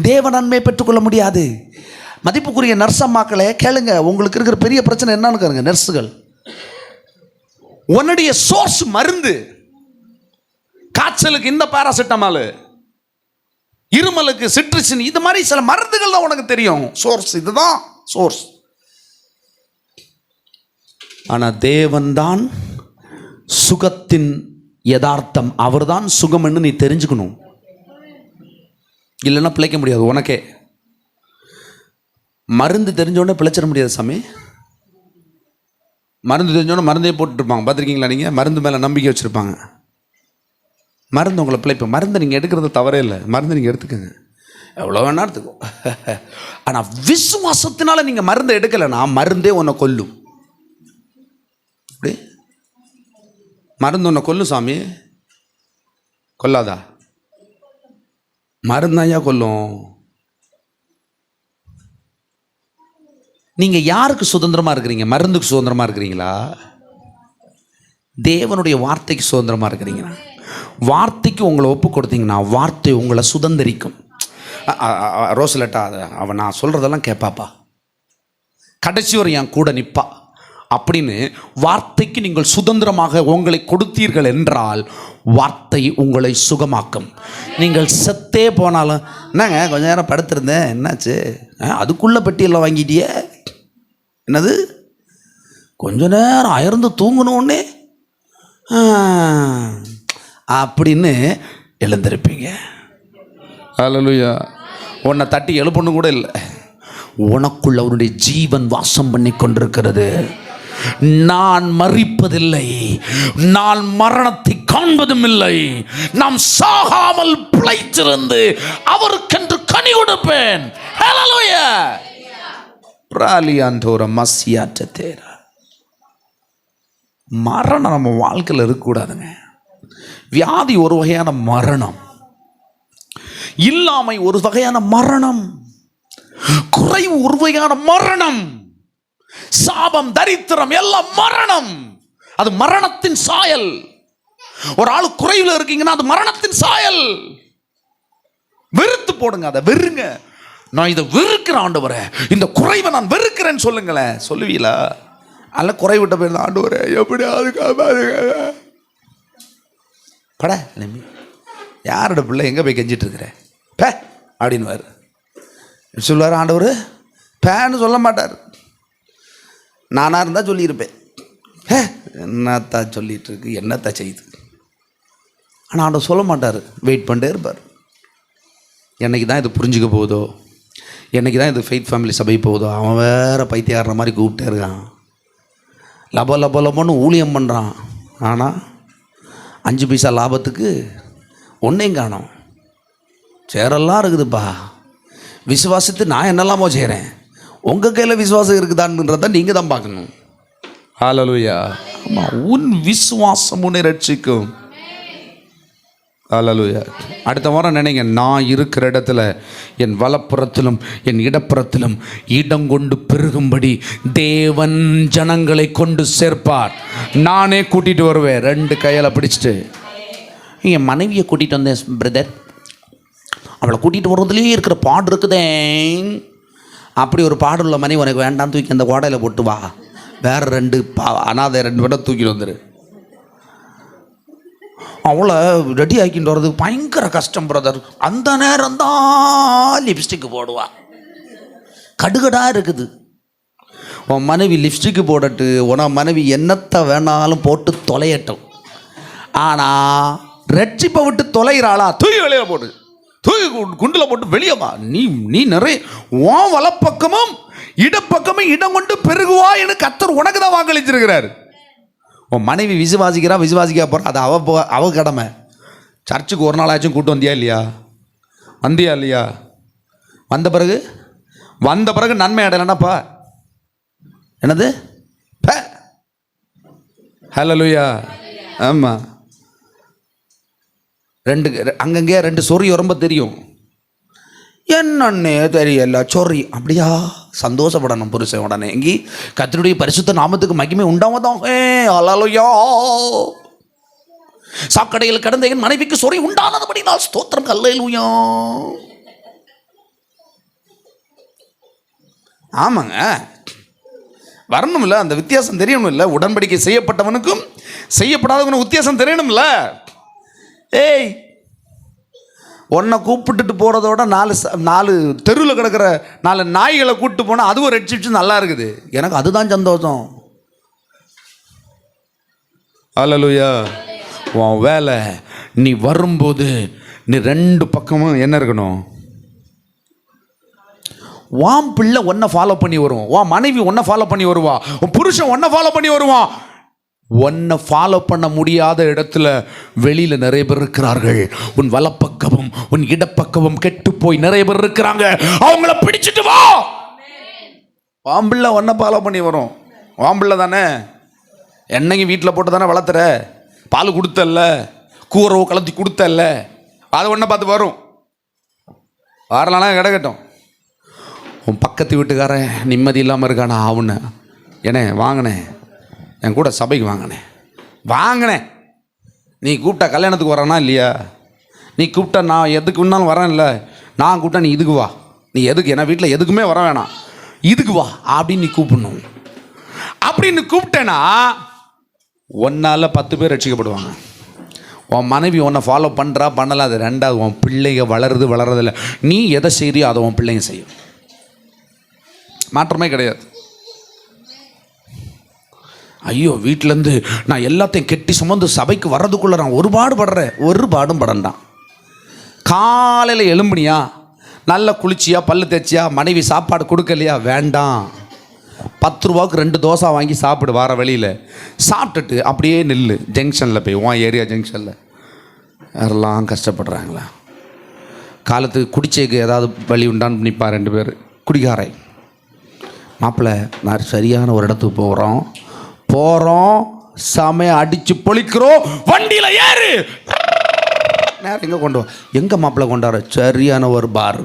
தேவ நன்மை பெற்றுக்கொள்ள முடியாது. மதிப்புக்குரிய நர்ஸ் அம்மாக்களே கேளுங்க, உங்களுக்கு இருக்கிற பெரிய பிரச்சனை என்னன்னு கேளுங்க. நர்ஸுகள், உன்னுடைய சோர்ஸ் மருந்து. காய்ச்சலுக்கு இந்த பாராசிட்டமால், இருமலுக்கு சிட்ரிசின், இது மாதிரி சில மருந்துகள் தான் உனக்கு தெரியும். சோர்ஸ் இதுதான் சோர்ஸ். ஆனால் தேவன் தான் சுகத்தின் யதார்த்தம். அவர் தான் சுகம்னு நீ தெரிஞ்சுக்கணும். இல்லைன்னா பிழைக்க முடியாது. உனக்கே மருந்து தெரிஞ்சோடனே பிழைச்சிட முடியாது சாமி. மருந்து தெரிஞ்சோடனே மருந்தே போட்டுருப்பாங்க. பார்த்துருக்கீங்களா? நீங்கள் மருந்து மேலே நம்பிக்கை வச்சுருப்பாங்க. மருந்து உங்களை பிழைப்பு. மருந்து நீங்கள் எடுக்கிறது தவறே இல்லை. மருந்து நீங்கள் எடுத்துக்கோங்க, எவ்வளோ வேணா எடுத்துக்கோ. ஆனால் விசுவாசத்தினால நீங்கள் மருந்தை எடுக்கலைன்னா மருந்தே உன்னை கொல்லும். அப்படி மருந்து உன்னை கொல்லும் சாமி. கொல்லாதா? மருந்தாயா கொல்லும். நீங்கள் யாருக்கு சுதந்திரமாக இருக்கிறீங்க? மருந்துக்கு சுதந்திரமாக இருக்கிறீங்களா? தேவனுடைய வார்த்தைக்கு சுதந்திரமாக இருக்கிறீங்களா? வார்த்தைக்கு உங்களை ஒப்பு கொடுத்தீங்கன்னா வார்த்தை உங்களை சுதந்திரிக்கும். ரோசலட்டா அவன் நான் சொல்கிறதெல்லாம் கேட்பாப்பா, கடைசி வரை என் கூட நிற்பா அப்படின்னு வார்த்தைக்கு நீங்கள் சுதந்திரமாக உங்களை கொடுத்தீர்கள் என்றால் வார்த்தை உங்களை சுகமாக்கும். நீங்கள் செத்தே போனாலும், என்னங்க கொஞ்ச நேரம் படுத்திருந்தேன், என்னாச்சு? அதுக்குள்ளே பெட்டியெல்லாம் வாங்கிட்டியே, என்னது கொஞ்ச நேரம் அயர்ந்து தூங்கணுன்னே அப்படின்னு எழுந்திருப்பீங்க. ஹல்லேலூயா. உன்னை தட்டி எழுப்பணும் கூட இல்லை. உனக்குள்ள அவருடைய ஜீவன் வாசம் பண்ணி கொண்டிருக்கிறது. நான் மரிப்பதில்லை, நான் மரணத்தை காண்பதும் இல்லை, நாம் சாகாமல் பிழைத்திருந்து அவருக்கென்று கனி கொடுப்பேன். ஹல்லேலூயா. பிராலியாண்டோர மசியாட்டேரா. மரணம் நம்ம வாழ்க்கையில் இருக்கக்கூடாதுங்க. வியாதி ஒரு வகையான மரணம், இல்லாமை ஒரு வகையான மரணம், குறைவு ஒரு வகையான மரணம், சாபம் தரித்திரம் எல்லாம் மரணம். அது மரணத்தின் சாயல். ஒரு ஆளு குறைவில் இருக்கீங்கன்னா அது மரணத்தின் சாயல். வெறுத்து போடுங்க, அதை வெறுங்க. நான் இதை வெறுக்கிறேன் ஆண்டவரே, இந்த குறைவை நான் வெறுக்கிறேன்னு சொல்லுங்களேன். சொல்லுவீங்களா? அல்ல குறைவிட்ட பேர் ஆண்டவரே எப்படியாவது பட யாரோட பிள்ளை எங்கே போய் கெஞ்சிட்டு இருக்கிற பே அப்படின்வார். சொல்லுவார் ஆண்டவர். பேன்னு சொல்ல மாட்டார். நானாக இருந்தால் சொல்லியிருப்பேன், என்னத்தா சொல்லிட்டு இருக்கு, என்னத்தா செய்யுது. ஆனால் ஆண்டவர் சொல்ல மாட்டார். வெயிட் பண்ணிட்டே இருப்பார். என்னைக்கு தான் இது புரிஞ்சுக்க போகுதோ, என்னைக்கு தான் இது ஃபெய்த் ஃபேமிலி சபை போகுதோ. அவன் வேறு பைத்தியாடுற மாதிரி கூப்பிட்டே இருக்கான். லபோ லபோ லபோன்னு ஊழியம் பண்ணுறான். ஆனால் 5 பைசா லாபத்துக்கு ஒன்றையும் காணோம். சேரெல்லாம் இருக்குதுப்பா, விசுவாசித்து நான் என்னெல்லாமோ செய்கிறேன். உங்கள் கையில் விசுவாசம் இருக்குதான்றதை நீங்கள் தான் பார்க்கணும். ஹல்லேலூயா. ஆமாம், உன் விசுவாசம் உன்னை ரட்சிக்கும். ஹல்லேலூயா. அடுத்த வாரம் நினைங்க, நான் இருக்கிற இடத்துல என் வலப்புறத்திலும் என் இடப்புறத்திலும் இடம் கொண்டு பெருகும்படி தேவன் ஜனங்களை கொண்டு சேர்ப்பார். நானே கூட்டிகிட்டு வருவேன், 2 கையில் பிடிச்சிட்டு. என் மனைவியை கூட்டிகிட்டு வந்தேன் பிரதர், அவளை கூட்டிகிட்டு வர்றதுலேயே இருக்கிற பாடு இருக்குதே. அப்படி ஒரு பாடு உள்ள மனைவி உனக்கு வேண்டாம், தூக்கி அந்த கோடையில் போட்டு வா. வேறு 2 அனாதை 2 பேரை தூக்கிட்டு வந்துடு. அவளை ரெடி ஆக்கிட்டு வர்றது பயங்கர கஷ்டம் பிரதர். அந்த நேரம் தான் லிப்ஸ்டிக்கு போடுவா. கடுகடாக இருக்குது. உன் மனைவி லிப்ஸ்டிக்கு போடட்டு, உன் மனைவி என்னத்தை வேணாலும் போட்டு தொலையட்டும். ஆனால் ரட்சிப்பை விட்டு தொலைகிறாளா? தூக்கி வெளியே போடு, தூக்கி குண்டில் போட்டு வெளியேவா. நீ நிறைய உன் வலப்பக்கமும் இடப்பக்கமும் இடம் கொண்டு பெருகுவா என்று கர்த்தர் உனக்கு தான் வாக்களிச்சிருக்கிறார். உன் மனைவி விசுவாசிக்க போகிற, அது அவ கடமை. சர்ச்சுக்கு ஒரு நாள் ஆச்சும் கூட்டு வந்தியா இல்லையா? வந்தியா இல்லையா? வந்த பிறகு நன்மை அடையலன்னாப்பா என்னது? ஹல்லேலூயா. ஆமாம், அங்கங்கே 2 சொறி ரொம்ப தெரியும். என்னன்னே தெரியல சொறி. அப்படியா? சந்தோஷப்படணும் புருஷன். உடனே எங்கி கர்த்தருடைய பரிசுத்த நாமத்துக்கு மகிமை உண்டாவதான். ஹல்லேலூயா. சாக்கடையில் கடந்த என் மனைவிக்கு சொறி உண்டானதுபடினால் ஸ்தோத்திரம். ஹல்லேலூயா. ஆமாங்க, வரணும்ல, அந்த வித்தியாசம் தெரியணும்ல. உடன்படிக்கை செய்யப்பட்டவனுக்கும் செய்யப்படாதவனுக்கும் வித்தியாசம் தெரியணும்ல. ஏய், உன்னை கூப்பிட்டுட்டு போகிறதோட 4 தெருவில் கிடக்கிற 4 நாய்களை கூப்பிட்டு போனால் அதுவும் ரட்சிச்சு நல்லா இருக்குது. எனக்கு அதுதான் சந்தோஷம். ஹல்லேலூயா. உன் வேலை, நீ வரும்போது நீ 2 பக்கமும் என்ன இருக்கணும்? உன் பிள்ளை ஒன்றை ஃபாலோ பண்ணி வருவான், உன் மனைவி ஒன்றை ஃபாலோ பண்ணி வருவா, உன் புருஷன் ஒன்றை ஃபாலோ பண்ணி வருவான். ஒன்றை ஃபாலோ பண்ண முடியாத இடத்துல வெளியில் நிறைய பேர் இருக்கிறார்கள். உன் வலப்பக்கமும் உன் இடப்பக்கமும் கெட்டு போய் நிறைய பேர் இருக்கிறாங்க. அவங்கள பிடிச்சிட்டு வா. வாம்பிள்ள ஒன்றை ஃபாலோ பண்ணி வரும். வாம்பிள்ள தானே, என்னைக்கு வீட்டில் போட்டு தானே வளர்த்துற, பால் கொடுத்தல்ல, கூரவு கலத்தி கொடுத்தல்ல, அது ஒன்றை பார்த்து வரும். வரலானா கிடக்கட்டும். உன் பக்கத்து வீட்டுக்காரன் நிம்மதி இல்லாமல் இருக்கானா, அவனு ஏனே வாங்கினேன், என் கூட சபைக்கு வாங்கினேன். நீ கூப்பிட்டா கல்யாணத்துக்கு வரானா இல்லையா? நீ கூப்பிட்டா நான் எதுக்கு வேணாலும் வரேன் இல்லை, நான் கூப்பிட்டா நீ இதுக்கு வா. நீ எதுக்கு, ஏன்னா வீட்டில் எதுக்குமே வர வேணாம், இதுக்கு வா அப்படின்னு நீ கூப்பிடணும். அப்படின்னு கூப்பிட்டேன்னா ஒன்றால் 10 பேர் ரட்சிக்கப்படுவாங்க. உன் மனைவி உன்னை ஃபாலோ பண்ணுறா பண்ணலாம், அது 2வது. உன் பிள்ளைங்க வளர்றதில்லை. நீ எதை செய்கிறியோ அதை உன் பிள்ளைங்க செய்யும். மாற்றமே கிடையாது. ஐயோ, வீட்டிலேருந்து நான் எல்லாத்தையும் கெட்டி சுமந்து சபைக்கு வர்றதுக்குள்ளே நான் ஒரு பாடும் படண்டான். காலையில் எழும்புனியா, நல்லா குளிச்சியா, பல்லு தேய்ச்சியா, மனைவி சாப்பாடு கொடுக்கலையா, வேண்டாம். 10 ரூபாவுக்கு 2 தோசை வாங்கி சாப்பிடு. வார வழியில் சாப்பிட்டுட்டு அப்படியே நில்லு ஜங்ஷனில் போய், உன் ஏரியா ஜங்ஷனில். யாரெல்லாம் கஷ்டப்படுறாங்களா? காலத்துக்கு குடிச்சேக்கு ஏதாவது வழி உண்டான்னு நிற்பா 2 பேர் குடிகாரை. மாப்பிள்ளை, நான் சரியான ஒரு இடத்துக்கு போகிறோம், சமைய அடித்து பொழிக்கிறோம், வண்டியில் ஏறு, நேரம் எங்கே கொண்டு வா. எங்கே மாப்பிள்ளை கொண்டார? சரியான ஒரு பார்.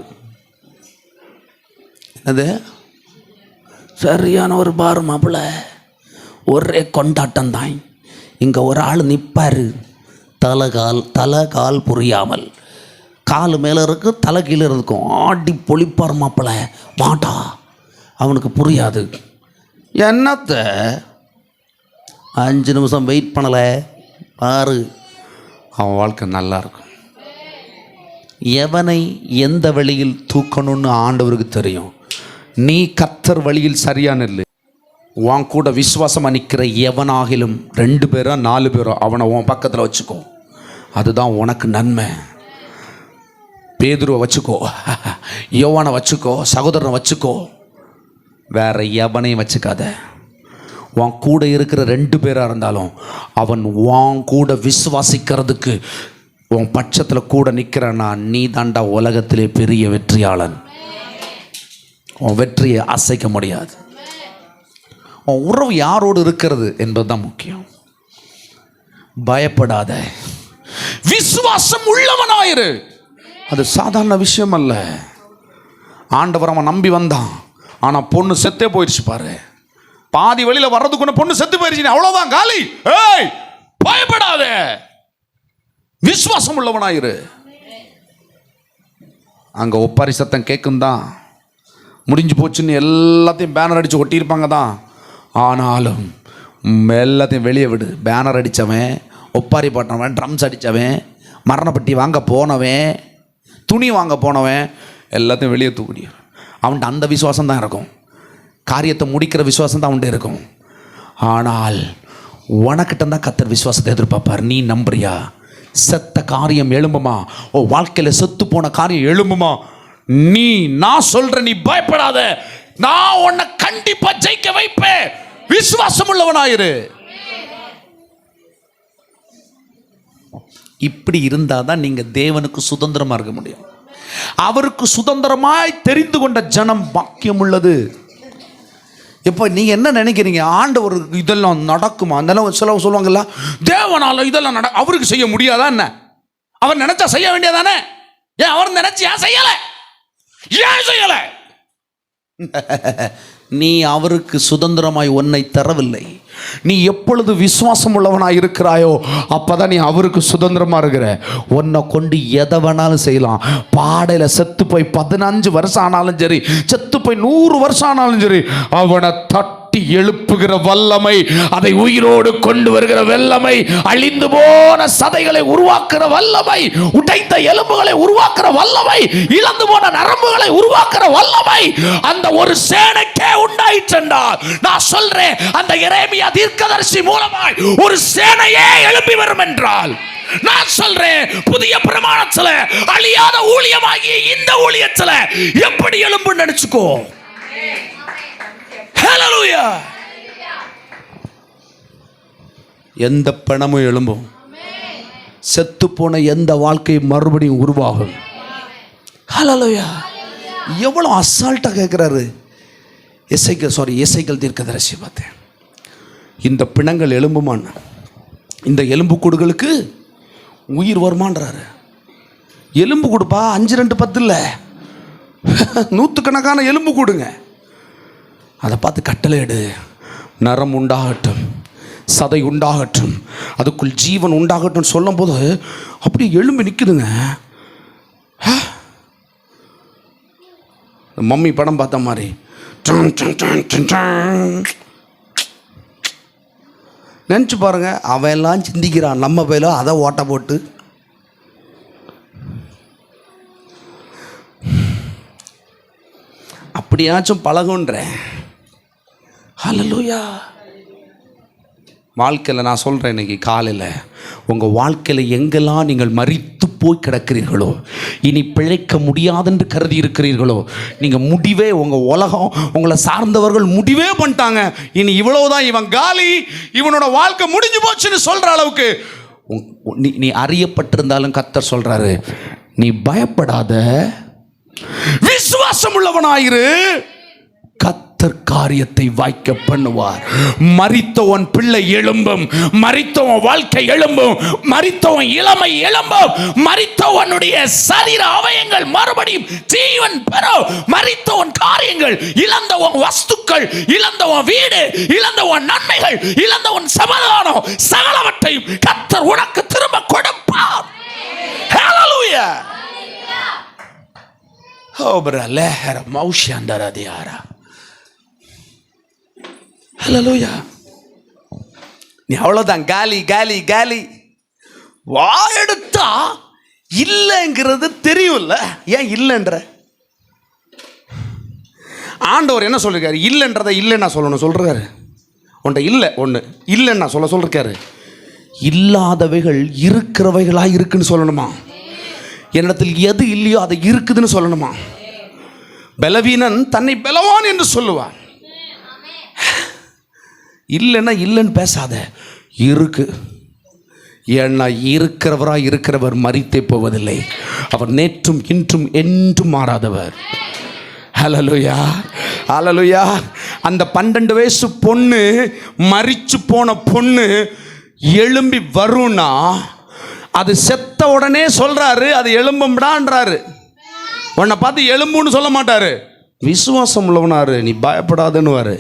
என்னது? சரியான ஒரு பார் மாப்பிள்ளை. ஒரே கொண்டாட்டம் தான். இங்கே ஒரு ஆள் நிற்பார், தலை கால் புரியாமல், கால் மேலே இருக்கு, தலை கீழே இருக்கும், ஆடி பொழிப்பார் மாப்பிள்ளை. மாட்டா, அவனுக்கு புரியாது. என்னத்தை 5 நிமிஷம் வெயிட் பண்ணலை பாரு, அவன் வாழ்க்கை நல்லா இருக்கும். எவனை எந்த வழியில் தூக்கணும்னு ஆண்டவருக்கு தெரியும். நீ கர்த்தர் வழியில் சரியான இல்லை. உன் கூட விசுவாசமாக நிற்கிற எவனாகிலும் 2 பேரோ 4 பேரோ அவனை உன் பக்கத்தில் வச்சுக்கோ. அதுதான் உனக்கு நன்மை. பேதுருவை வச்சுக்கோ, யோவானை வச்சுக்கோ, சகோதரனை வச்சுக்கோ, வேற எவனையும் வச்சுக்காத. உன் கூட இருக்கிற 2 பேராக இருந்தாலும் அவன் உன் கூட விசுவாசிக்கிறதுக்கு உன் பட்சத்தில் கூட நிற்கிறனா நீ தாண்டா உலகத்திலே பெரிய வெற்றியாளன். உன் வெற்றியை அசைக்க முடியாது. உன் உறவு யாரோடு இருக்கிறது என்பது தான் முக்கியம். பயப்படாத, விசுவாசம் உள்ளவனாயிரு. அது சாதாரண விஷயம் அல்ல. ஆண்டவர் அவன் நம்பி வந்தான், ஆனால் பொண்ணு செத்தே போயிடுச்சு பாரு. பாதி வழியில் வர்றதுக்குன்னு பொண்ணு செத்து போயிடுச்சு, அவ்வளோதான் காலி. ஏய், பயப்படாத, விசுவாசம் உள்ளவனாயிரு. அங்கே ஒப்பாரி சத்தம் கேட்கும் தான், முடிஞ்சு போச்சுன்னு எல்லாத்தையும் பேனர் அடித்து ஒட்டியிருப்பாங்க தான். ஆனாலும் எல்லாத்தையும் வெளியே விடு. பேனர் அடித்தவன், ஒப்பாரி பாட்டினவன், ட்ரம்ஸ் அடித்தவன், மரணப்பட்டி வாங்க போனவன், துணி வாங்க போனவன், எல்லாத்தையும் வெளியே தூக்கி. அவன்கிட்ட அந்த விசுவாசம் தான் இருக்கும், காரியத்தை முடிக்கிற விசுவாசம் தான் அவன்கிட்ட இருக்கும். ஆனால் உனக்கிட்ட தான் கர்த்தர் விசுவாசத்தை எதிர்பார்ப்பார். நீ நம்புறியா? செத்த காரியம் எழும்புமா? ஓ, வாழ்க்கையில் செத்து போன காரியம் எழும்புமா? நான் சொல்றேன், நீ பயப்படாத, நான் உன்னை கண்டிப்பா ஜெயிக்க வைப்பேன். விசுவாசம் உள்ளவனாயிரு. இப்படி இருந்தாதான் நீங்க தேவனுக்கு சுதந்திரமா இருக்க முடியும். அவருக்கு சுதந்திரமாய் தெரிந்து கொண்ட ஜனம் பாக்கியம் உள்ளது. இப்போ நீங்க என்ன நினைக்கிறீங்க? ஆண்டவர் இதெல்லாம் நடக்குமா? அதெல்லாம் சில சொல்லுவாங்கல்ல, தேவனால இதெல்லாம் அவருக்கு செய்ய முடியாதா என்ன? அவர் நினைச்சா செய்ய வேண்டியதானே? ஏன் அவர் நினைச்சு ஏன் செய்யல? ஏன் செய்யல? நீ அவருக்கு சுதந்திரமாய் உன்னை தரவில்லை. நீ எப்பொழுது விசுவாசம் உள்ளவனாய் இருக்கிறாயோ அப்பதான் நீ அவருக்கு சுதந்திரமா இருக்கிற. உன்னை கொண்டு எதை வேணாலும் செய்யலாம். பாடையில செத்து போய் 15 வருஷம் ஆனாலும் சரி, செத்து போய் 100 வருஷம் ஆனாலும் சரி, அவனை தட்டி எழுப்புகிற வல்லமை, அதை உயிரோடு கொண்டு வருகிற வல்லமை, அழிந்து போன சதைகளை உருவாக்குற வல்லமை, உடைத்த எலும்புகளை உருவாக்குற வல்லமை, இழந்து போன நரம்புகளை உருவாக்குற வல்லமை அந்த ஒரு சேனைக்கே உண்டாயிற்றென்றால், நான் சொல்றேன், அந்த எரேமியா தீர்க்கதரிசி மூலமாய் ஒரு சேனையே எழும்பி வரும் என்றால், நான் சொல்றேன், புதிய பிரமாணத்துல அழியாத ஊழியமாகிய இந்த ஊழியத்துல எப்படி எழும்பு நினைச்சுக்கோ. ஹல்லேலூயா. எந்த பணமும் எழும்பும். செத்து போன எந்த வாழ்க்கையும் மறுபடியும் உருவாகும். ஹல்லேலூயா. எவ்வளவு அசால்ட்டா கேட்கிறாரு எசேக்கியேல் தீர்க்கதரிசி. பார்த்தேன், இந்த பிணங்கள் எழும்புமான், இந்த எலும்பு கூடுகளுக்கு உயிர் வருமான்றாரு. எலும்பு கூடுப்பா, 5 2 10 இல்லை, 100கணக்கான எலும்பு கூடுங்க. அதை பார்த்து கட்டளையிடு, நரம் உண்டாகட்டும், சதை உண்டாகட்டும், அதுக்குள் ஜீவன் உண்டாகட்டும் சொல்லும் போது அப்படி எலும்பு நிற்குதுங்க. மம்மி படம் பார்த்த மாதிரி நினச்சி பாருங்க. அவன் எல்லாம் சிந்திக்கிறான், நம்ம பேரோ அதை ஓட்ட போட்டு. அப்படியாச்சும் பழகுன்ற. ஹல்லேலூயா. வாழ்க்கையில் நான் சொல்கிறேன், இன்னைக்கு காலையில் உங்கள் வாழ்க்கையில் எங்கெல்லாம் நீங்கள் மரித்து போய் கிடக்கிறீர்களோ, இனி பிழைக்க முடியாதென்று கருதி இருக்கிறீர்களோ, நீங்கள் முடிவே, உங்கள் உலகம் உங்களை சார்ந்தவர்கள் முடிவே பண்ணிட்டாங்க, இனி இவ்வளவுதான், இவன் காலி, இவனோட வாழ்க்கை முடிஞ்சு போச்சுன்னு சொல்கிற அளவுக்கு நீ அறியப்பட்டிருந்தாலும் கர்த்தர் சொல்கிறாரு, நீ பயப்படாத, விசுவாசம் உள்ளவனாயிரு, கர்த்தர் காரியத்தை வாய்க்க பண்ணுவார். மரித்தவன் பிள்ளை எழும்பும், மரித்தவன் வாழ்க்கை எழும்பும், மரித்தவன் இளமை எழும்பும், மரித்தவனுடைய சரீர அவயங்கள் மறுபடியும் ஜீவன் பெறும், மரித்தவன் காரியங்கள், இழந்தவன் வஸ்துக்கள், இழந்தவன் வீடு, இழந்தவன் நன்மைகள், இழந்தவன் சமாதானம், சகலவற்றையும் கர்த்தர் உனக்கு திரும்ப கொடுப்பார். ஹல்லேலூயா. ஹல்லேலூயா. நீ அவ்வளவுதான், காலி காலி காலி. வாயெடுத்தா இல்லைங்கிறது தெரியும்ல, ஏன் இல்லைன்ற? ஆண்டவர் என்ன சொல்லிருக்காரு? இல்லைன்றதை இல்லைன்னா சொல்லணும் சொல்றாரு. உன்ட இல்லை ஒன்று இல்லைன்னா சொல்லிருக்காரு. இல்லாதவைகள் இருக்கிறவைகளாக இருக்குன்னு சொல்லணுமா? என்னிடத்தில் எது இல்லையோ அதை இருக்குதுன்னு சொல்லணுமா? பலவீனன் தன்னை பலவான் என்று சொல்லுவான். இல்லைன்னா இல்லைன்னு பேசாத, இருக்கு. ஏன்னா இருக்கிறவர் மரித்தே போவதில்லை. அவர் நேற்றும் இன்றும் என்றும் மாறாதவர். ஹல்லேலூயா, ஹல்லேலூயா. அந்த 12 வயசு பொண்ணு, மரிச்சு போன பொண்ணு எழும்பி வரும்னா அது செத்த உடனே சொல்றாரு அது எழும்பும்டான்றாரு. உன்னை பார்த்து எலும்புன்னு சொல்ல மாட்டாரு, விசுவாசம் உள்ளவனாரு, நீ பயப்படாதன்னுவாரு.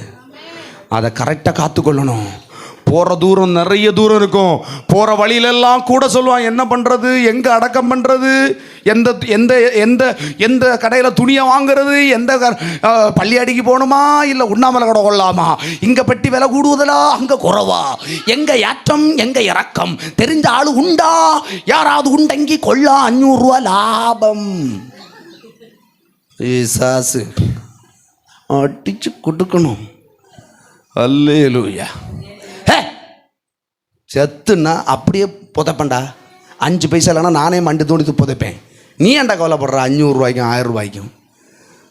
அதை கரெக்டாக காத்துக்கொள்ளணும். போகிற தூரம் நிறைய தூரம் இருக்கும். போகிற வழியிலெல்லாம் கூட சொல்லுவான், என்ன பண்ணுறது, எங்கே அடக்கம் பண்ணுறது, எந்த எந்த எந்த எந்த கடையில் துணியை வாங்குறது, எந்த பள்ளியடிக்கு போகணுமா இல்லை உண்ணாமலை கடை கொள்ளலாமா, இங்கே பெட்டி விலை கூடுவதா அங்கே குறவா, எங்கே ஏற்றம் எங்கே இறக்கம், தெரிஞ்ச ஆள் உண்டா, யாராவது உண்டங்கி கொள்ளா 500 ரூபா லாபம். சாசு அடிச்சு கொடுக்கணும். அல்லேலூயா. செத்துன்னா அப்படியே புதைப்பேன்டா. 5 பைசா இல்லைன்னா நானே மண்டு தோண்டி புதைப்பேன். நீ ஏன்டா கவலைப்படுற 500 ரூபாய்க்கும் 1000 ரூபாய்க்கும்?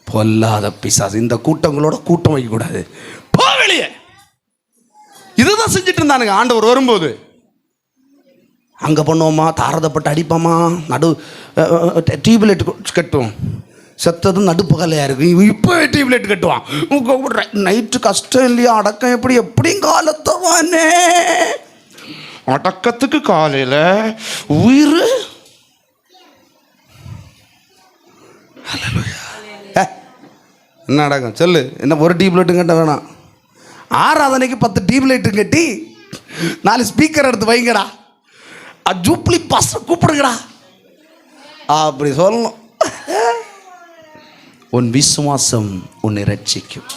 பொல்லாத பிசாசு. இந்த கூட்டங்களோட கூட்டம் வைக்கக்கூடாது. போ வெளியே. இதுதான் செஞ்சுட்டு இருந்தானுங்க ஆண்டவர் வரும்போது. அங்கே பண்ணுவோமா, தாரதப்பட்டு அடிப்போமா, நடு டியூப்லைட் கட்டுவோம். செத்ததும் நடுப்பகலையாக இருக்கு, இப்போ டியூப்லைட் கட்டுவான். நைட்டு கஷ்டம் இல்லையா, அடக்கம் எப்படியும் காலத்தவானே. அடக்கத்துக்கு காலையில் உயிர். என்ன அடக்கம் சொல்லு? என்ன ஒரு டியூப்லைட்டும் கட்ட வேணாம். ஆராதனைக்கு 10 டியூப்லைட்டும் கட்டி 4 ஸ்பீக்கர் எடுத்து வைங்கடா, ஜூப்ளி பாஸ் கூப்பிடுங்கடா அப்படி சொல்லணும். உன் விசுவாசம் உன்னை ரட்சிக்கும்.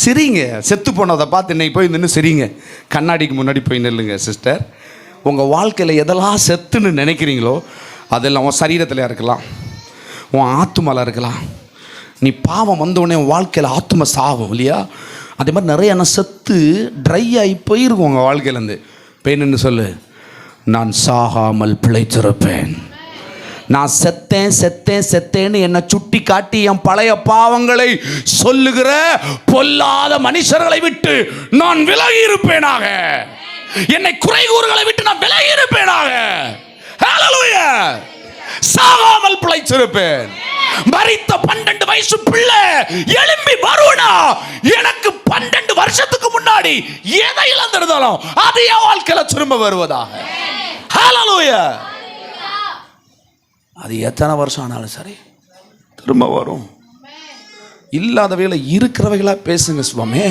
சிரிங்க. செத்து போனதை பார்த்து இன்னைக்கு போய் நின்று சிரிங்க. கண்ணாடிக்கு முன்னாடி போய் நில்லுங்க. சிஸ்டர், உங்கள் வாழ்க்கையில் எதெல்லாம் செத்துன்னு நினைக்கிறீங்களோ அதெல்லாம் உன் சரீரத்தில் இருக்கலாம், உன் ஆத்துமாவில் இருக்கலாம். நீ பாவம் வந்தவுடனே உன் வாழ்க்கையில் ஆத்தும சாவும் இல்லையா? அதே மாதிரி நிறைய என்ன செத்து ட்ரை ஆகி போயிருக்கும் உங்கள் வாழ்க்கையிலேருந்து. போய் நின்று சொல்லு, நான் சாகாமல் பிழைத்திருப்பேன். நான் செத்தேன்னு என்னை சுட்டி காட்டி என் பழைய பாவங்களை சொல்லுகிற பொல்லாத மனுஷர்களை விட்டு நான் விலகி இருப்பேனாக. என்னை குறைகூறுகளை விட்டு நான் விலகி இருப்பேனாக. ஹல்லேலூயா. சாகாமல் பிழைத்திருப்பேன். மரித்த 12 வயசு பிள்ளை எழும்பி வருவனா, எனக்கு 12 வருஷத்துக்கு முன்னாடி எதை இழந்திருந்தாலும் அது என் வாழ்க்கையில திரும்ப வருவதாக. ஹல்லேலூயா. அது எத்தனை வருஷம் ஆனாலும் சரி திரும்ப வரும். இல்லாதவைகளை இருக்கிறவைகளா பேசுங்க சுவாமி.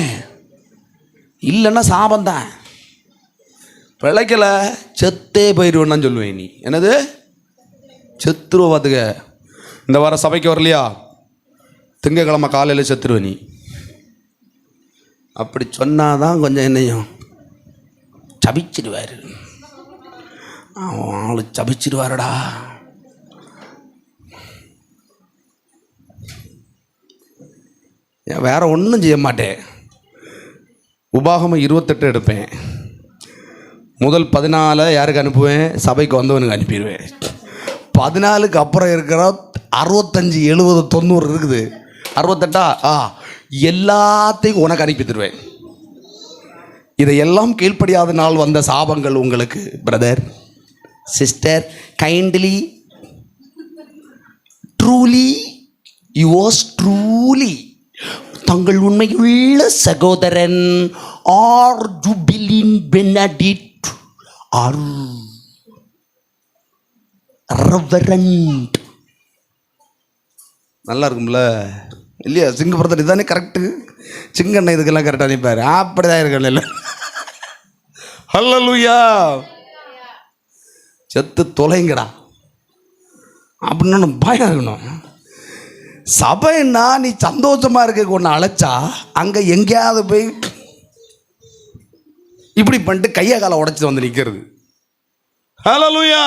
இல்லைன்னா சாபந்தான். பிழைக்கல செத்தே போயிடுவேன்னு சொல்லுவேன். நீ என்னது செத்துருவ பார்த்துக்க. இந்த வாரம் சபைக்கு வரலையா, திங்கக்கிழமை காலையில் செத்துருவ நீ. அப்படி சொன்னாதான் கொஞ்சம் என்னையும் சபிச்சிடுவார். ஆளு சபிச்சிடுவாரடா. வேற ஒன்றும் செய்ய மாட்டேன். உபாகமம் 28 எடுப்பேன். முதல் 14 யாருக்கு அனுப்புவேன்? சபைக்கு வந்தவனுக்கு அனுப்பிடுவேன். 14க்கு அப்புறம் இருக்கிற 65, 70, 90 இருக்குது. 68 எல்லாத்தையும் உனக்கு அனுப்பி தருவேன். இதையெல்லாம் கீழ்ப்படியாத நாள் வந்த சாபங்கள் உங்களுக்கு. Brother, sister, kindly, truly, yours truly, தங்கள் உண்மையுள்ள சகோதரன் ஆர் ஜூபிலின் பெனடிக்ட் ஆர் ரெவரண்ட். நல்லா இருக்கும்ல இல்லையா? சிங்கப்பூரத்தில் இதுதானே கரெக்டு. சிங்கண்ணை இதுக்கெல்லாம் கரெக்டாக நிற்பார். அப்படிதான் இருக்கணும் இல்லை? ஹல்லேலூயா. செத்து தொலைங்கடா அப்படின்னு பயம் இருக்கணும். சபைன்னா நீ சந்தோஷமா இருக்க ஒன்று அழைச்சா அங்கே எங்கேயாவது போய் இப்படி பண்ணிட்டு கையை காலை உடைச்சிட்டு வந்து நிற்கிறது. ஹல்லேலூயா.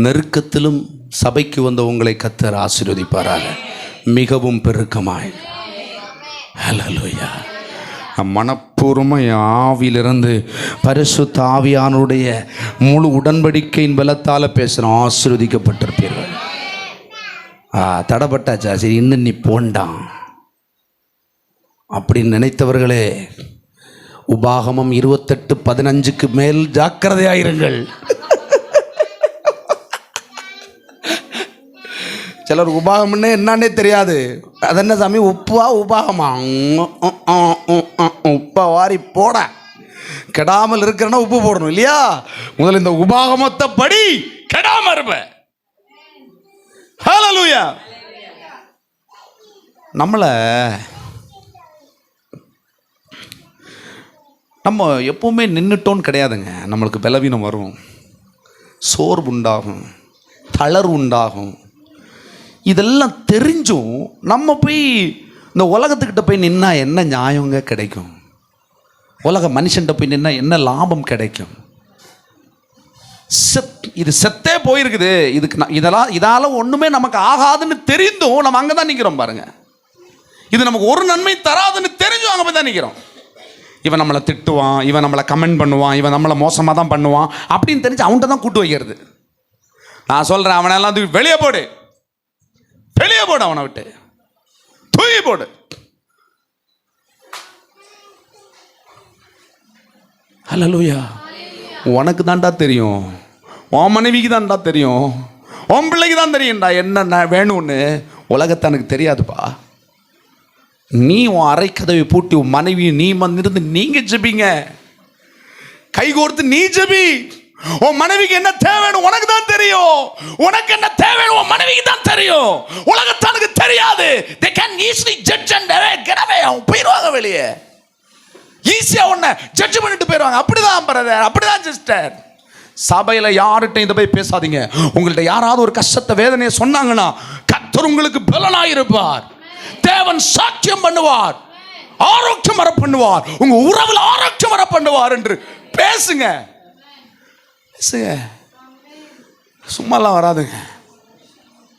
நெருக்கத்திலும் சபைக்கு வந்த உங்களை கர்த்தர் ஆசீர்வதிப்பாராக மிகவும் பெருக்கமாய். ஹல்லேலூயா. மனப்பூர்வமாக என் ஆவியிலிருந்து பரிசுத்த ஆவியானுடைய முழு உடன்படிக்கையின் பலத்தால் பேசுகிறோம். ஆசீர்வதிக்கப்பட்டிருப்பீர்கள். தடப்பட்டாச்சா? சரி, இன்னும் நீ போண்டான். அப்படின்னு நினைத்தவர்களே, உபாகமம் 28:15 மேல் ஜாக்கிரதையாயிருங்கள். சிலர் உபாகம்னே என்னன்னே தெரியாது. அது என்ன சாமி, உப்பா உபாகமா? உப்பை வாரி போட, கெடாமல் இருக்கிறன்னா உப்பு போடணும் இல்லையா? முதல்ல இந்த உபாகமத்தை படி, கெடாம இருப்ப. ஹல்லேலூயா. நம்ம எப்பவுமே நின்றுட்டோன்னு கிடையாதுங்க. நம்மளுக்கு பலவீனம் வரும், சோர்வு உண்டாகும், தளர்வு உண்டாகும். இதெல்லாம் தெரிஞ்சும் நம்ம போய் இந்த உலகத்துக்கிட்ட போய் நின்னா என்ன நியாயங்க கிடைக்கும்? உலக மனுஷன்கிட்ட போய் நின்னா என்ன லாபம் கிடைக்கும்? இது செத்தே போயிருக்குது, இதுக்கு இதால் ஒன்றுமே நமக்கு ஆகாதுன்னு தெரிந்தும் நம்ம அங்கே தான் நிற்கிறோம் பாருங்க. இது நமக்கு ஒரு நன்மை தராதுன்னு தெரிஞ்சும் அங்கே போய் தான் நிற்கிறோம். இவன் நம்மளை திட்டுவான், இவன் நம்மளை கமெண்ட் பண்ணுவான், இவன் நம்மளை மோசமாக தான் பண்ணுவான் அப்படின்னு தெரிஞ்சு அவன்கிட்ட தான் கூட்டு வைக்கிறது. நான் சொல்கிறேன், அவனெல்லாம் வெளியே போடு, வெளியே போடு, அவனை விட்டு தூக்கி போடு. ஹல்லேலூயா. உனக்கு தான்டா தெரியும், உன் மனைவிக்கு தான்டா தெரியும், உன் பிள்ளைக்கு தான் தெரியும்டா என்ன வேணும்னு. உலகத்தானுக்கு தெரியாதுப்பா. நீ உன் அறை கதவை பூட்டி உன் மனைவி நீ வந்திருந்து நீங்க ஜெபிங்க, கைகோர்த்து நீ ஜெபி. உன் மனைவிக்கு என்ன தேவைன்னு உனக்கு தான் தெரியும், உனக்கு என்ன தேவைன்னு உன் மனைவிக்கு தான் தெரியும். உலகத்தானுக்கு தெரியாது. they can easily judge and get away. அவங்க போயிடுவாங்க வெளியே, ஈஸியா உன்னை ஜட்ஜ் பண்ணிட்டு போயிடுவாங்க. அப்படிதான் பிரதர், அப்படிதான் சிஸ்டர். சபையில யார்கிட்ட இதை போய் பேசாதீங்க. உங்கள்ட்ட யாராவது ஒரு கஷ்டத்தை வேதனையை சொன்னாங்கன்னா கர்த்தர் உங்களுக்கு பலனாயிருப்பார். தேவன் சாட்சியம் பண்ணுவார், ஆரோக்கியம் வர பண்ணுவார், உங்க உறவில் ஆரோக்கியம் வர பண்ணுவார் என்று பேசுங்க. பேசுங்க, சும்மாலாம் வராதுங்க.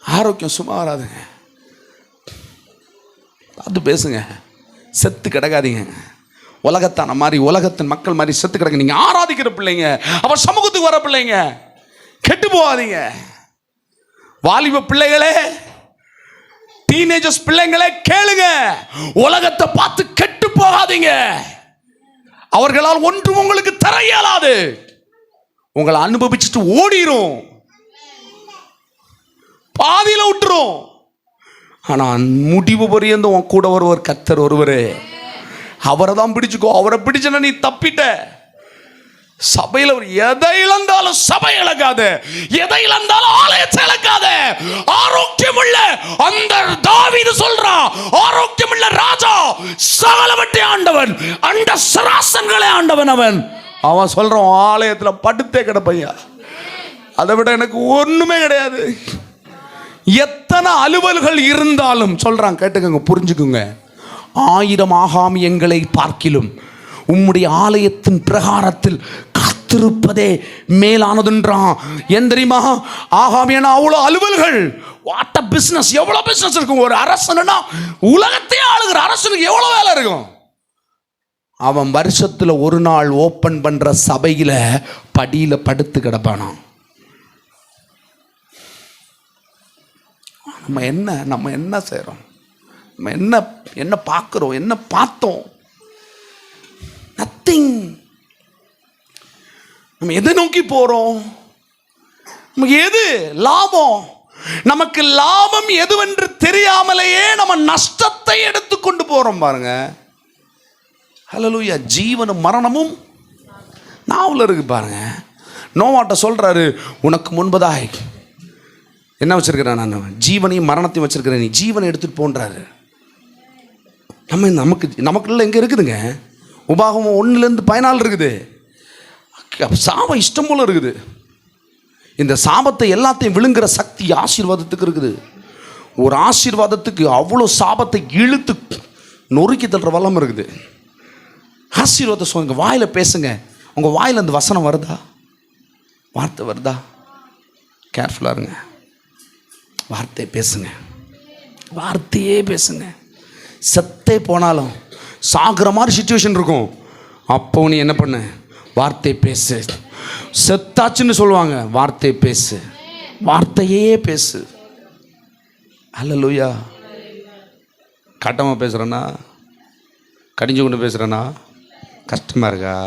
ஆரோக்கியம் சும்மா வராதுங்க. பார்த்து பேசுங்க. செத்து கிடக்காதீங்க. உலகத்தான மாதிரி, உலகத்தின் மக்கள் மாதிரி செத்து கிடக்கு. நீங்க ஆராதிக்கிற பிள்ளைங்க, அவர் சமூகத்துக்கு வர பிள்ளைங்க, கெட்டு போகாதீங்க. வாலிப பிள்ளைகளே, டீனேஜர்ஸ் பிள்ளைங்களே கேளுங்க, உலகத்தை பார்த்து கெட்டு போகாதீங்க. அவர்களால் ஒன்றும் உங்களுக்கு தர இயலாது. உங்களை அனுபவிச்சுட்டு ஓடிரும், பாதியில விட்டுரும். ஆனா முடிவு பரியந்தம் உன் கூட ஒருவர் கர்த்தர் ஒருவரே. அவரை தான் பிடிச்சுக்கோ. அவரை பிடிச்சனா நீ தப்பிட்ட. சபையில் எதை இழந்தாலும் சபை இழக்காது, எதை இழந்தாலும் ஆலயத்தை இழக்காது. ஆரோக்கியமுள்ள அந்த தாவீது சொல்றான், ஆரோக்கியமுள்ள ராஜா, சகலவற்றை ஆண்டவன், அந்த சராசன்களை ஆண்டவன் அவன். அவன் சொல்றான், ஆலயத்தில் படுத்தே கிடப்பையா, அதை விட எனக்கு ஒண்ணுமே கிடையாது. எத்தனை அலுவல்கள் இருந்தாலும் சொல்றான், கேட்டுக்கங்க, புரிஞ்சுக்குங்க. 1000 ஆகாமியங்களை பார்க்கிலும் உம்முடைய ஆலயத்தின் பிரகாரத்தில் காத்திருப்பதே மேலானதுன்றான். ஏன் தெரியுமா? ஆகாமியனா அவ்வளோ அலுவல்கள். What a business. எவ்வளோ பிசினஸ் இருக்கும். ஒரு அரசனா, உலகத்தையே ஆளுகிற அரசனுக்கு எவ்வளோ வேலை இருக்கும். அவன் வருஷத்துல ஒரு நாள் ஓப்பன் பண்ற சபையில படியில படுத்து கிடப்பானா. நம்ம என்ன செய்றோம்? நம்ம என்ன பார்க்கிறோம்? என்ன பார்த்தோம்? நத்திங். நம்ம எதை நோக்கி போறோம்? நமக்கு எது லாபம்? நமக்கு லாபம் எதுவென்று தெரியாமலேயே நம்ம நஷ்டத்தை எடுத்துக்கொண்டு போறோம் பாருங்க. ஹல்லேலூயா. ஜீவனும் மரணமும் நாவல இருக்கு பாருங்க. நோவாட்ட சொல்றாரு, உனக்கு முன்பதாய் என்ன வச்சிருக்கிறேன், நான் ஜீவனையும் மரணத்தையும் வச்சிருக்கிறேன், நீ ஜீவனை எடுத்துட்டு போன்றாரு. நமக்குள்ள எங்க இருக்குதுங்க? உபாகமம் 1-14 இருக்குது. சாபம் இஷ்டம் போல இருக்குது. இந்த சாபத்தை எல்லாத்தையும் விழுங்குற சக்தி ஆசீர்வாதத்துக்கு இருக்குது. ஒரு ஆசீர்வாதத்துக்கு அவ்வளோ சாபத்தை இழுத்து நொறுக்கி தள்ளுற வல்லம் இருக்குது. ஆசீர்வாதத்தை சொல்லுங்க, வாயில பேசுங்க. உங்க வாயில அந்த வசனம் வருதா, வார்த்தை வருதா? கேர்ஃபுல்லா இருங்க. வார்த்தையை பேசுங்க, வார்த்தையே பேசுங்க. செத்தே போனாலும் சாகுற மாதிரி சிச்சுவேஷன் இருக்கும், அப்போ நீ என்ன பண்ணு? வார்த்தை பேசு. செத்தாச்சுன்னு சொல்லுவாங்க, வார்த்தை பேசு, வார்த்தையே பேசு. ஹல்லேலூயா. கட்டமா பேசுறேன்னா கடிஞ்சு கொண்டு பேசுகிறேன்னா கஷ்டமாக இருக்கா?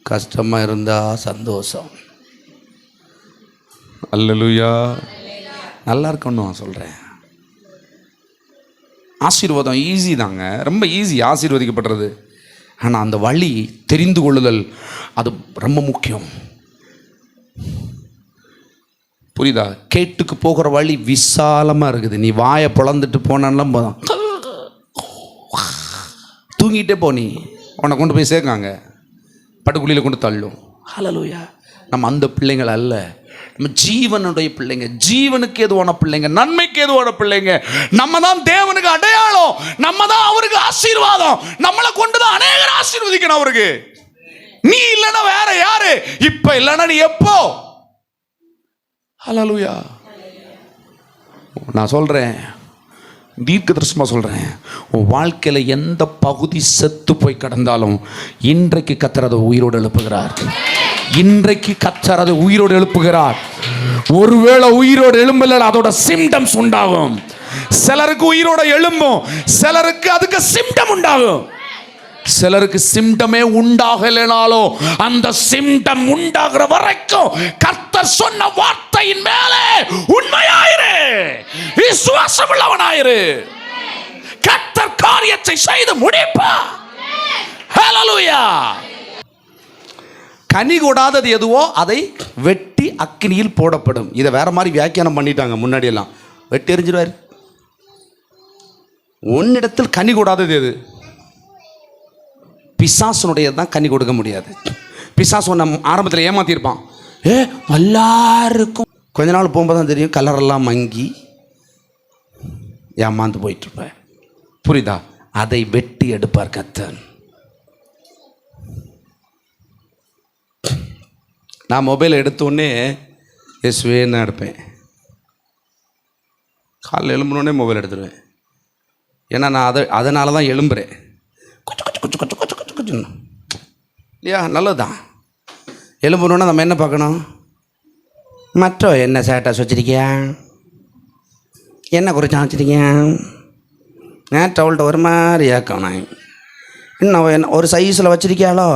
கஷ்டமாக இருந்தால் சந்தோஷம். அல்லேலூயா. நல்லா இருக்கணும் சொல்கிறேன். ஆசீர்வாதம் ஈஸி தாங்க, ரொம்ப ஈஸி ஆசீர்வதிக்கப்படுறது. ஆனால் அந்த வழி தெரிந்து கொள்ளுதல் அது ரொம்ப முக்கியம். புரியுதா? கேட்டுக்கு போகிற வழி விசாலமாக இருக்குது. நீ வாயை பிளந்துட்டு போனாலும் போதும், தூங்கிட்டே போ, நீ உன்னை கொண்டு போய் சேர்க்காங்க, பட்டுக்குழியில் கொண்டு தள்ளும். ஹல்லேலூயா. நம்ம அந்த பிள்ளைங்கள் அல்ல, நம்ம ஜீவனுடைய பிள்ளைங்க, ஜீவனுக்கு எதுவான பிள்ளைங்க, நன்மைக்கு எதுவான பிள்ளைங்க. நம்ம தான் தேவனுக்கு அடையாளம், நம்ம தான் அவருக்கு ஆசீர்வாதம். நம்மளை கொண்டு தான் அநேகர் ஆசீர்வதிக்கணும் அவருக்கு. நீ இல்லைன்னா வேற யாரு? இப்ப இல்லைன்னா நீ எப்போ? ஹல்லேலூயா. நான் சொல்றேன், தீர்க்க தரிசனமா சொல்றேன், உன் வாழ்க்கையில எந்த பகுதி செத்து போய் கிடந்தாலும் இன்றைக்கு கர்த்தர் அதை உயிரோடு எழுப்புகிறார். இன்றைக்கு கர்த்தர் அதை உயிரோடு எழுப்புகிறார். ஒருவேளை உயிரோடு எழும்பல, அதோட சிம்டம்ஸ் உண்டாகும். சிலருக்கு உயிரோட எழும்பும், சிலருக்கு அதுக்கு சிம்டம் உண்டாகும். சிலருக்கு சிம்டமே உண்டாகலைனாலும் அந்த சிம்டம் உண்டாகிற வரைக்கும் கர்த்தர் சொன்ன வார்த்தையின் மேலே உண்மையாயிரு, விசுவாசம் உள்ளவனாயிரு. கர்த்தர் காரியத்தை செய்து முடிப்பார். ஹல்லேலூயா. கனி கொடாதது எதுவோ அதை வெட்டி அக்கினியில் போடப்படும். இதை வேற மாதிரி வியாக்கியானம் பண்ணிட்டாங்க முன்னாடி எல்லாம். வெட்டி எறிஞ்சிடுவார். உன்னிடத்தில் கனி கொடாதது எது? பிசாசுனுடைய தான் கனி கொடுக்க முடியாது. பிசாசு ஒன்று ஆரம்பத்தில் ஏமாத்திருப்பான், நல்லா இருக்கும், கொஞ்ச நாள் போகும்போது தான் தெரியும் கலரெல்லாம் மங்கி ஏமாந்து போயிட்டு இருப்பேன். புரியுதா? அதை வெட்டி எடுப்பார் கர்த்தர். நான் மொபைல் எடுத்தோடனே எஸ்வேன்னு எடுப்பேன். காலையில் எழும்புனோடனே மொபைல் எடுத்துடுவேன். ஏன்னா நான் அதனால தான் எழும்புறேன். இல்லையா? நல்லதுதான். எழும்பணுன்னா நம்ம என்ன பார்க்கணும்? மற்ற என்ன சேட்டாஸ் வச்சிருக்கியா, என்ன குறிச்சா வச்சிருக்கியா, நேற்றவள்கிட்ட ஒரு மாதிரி ஏக்கணும், இன்னும் என்ன ஒரு சைஸில் வச்சிருக்கியாளோ.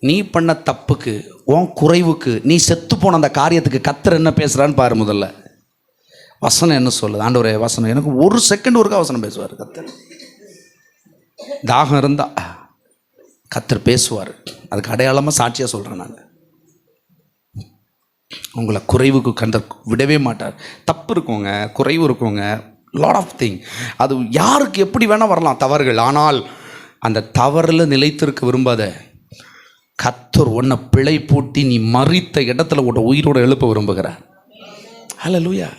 நீ பண்ண தப்புக்கு, உன் குறைவுக்கு, நீ செத்து போன அந்த காரியத்துக்கு கர்த்தர் என்ன பேசுகிறான்னு பாரு. முதல்ல வசனம் என்ன சொல்லுது? ஆண்டவரே வசனம், எனக்கு ஒரு செகண்ட் ஒருக்கா வசனம் பேசுவார் கர்த்தர். தாகம் இருந்தா கர்த்தர் பேசுவார். அதுக்கு அடையாளமாக சாட்சியாக சொல்கிறேன். நாங்கள் உங்களை குறைவுக்கு கர்த்தர் விடவே மாட்டார். தப்பு இருக்குங்க, குறைவு இருக்குங்க, லாட் ஆஃப் திங். அது யாருக்கு எப்படி வேணால் வரலாம் தவறுகள். ஆனால் அந்த தவறில் நிலைத்திருக்க விரும்பாத கர்த்தர் உன்னை பிழை பூட்டி நீ மறித்த இடத்துல உன்னை உயிரோடு எழுப்ப விரும்புகிறார். ஹல்லேலூயா.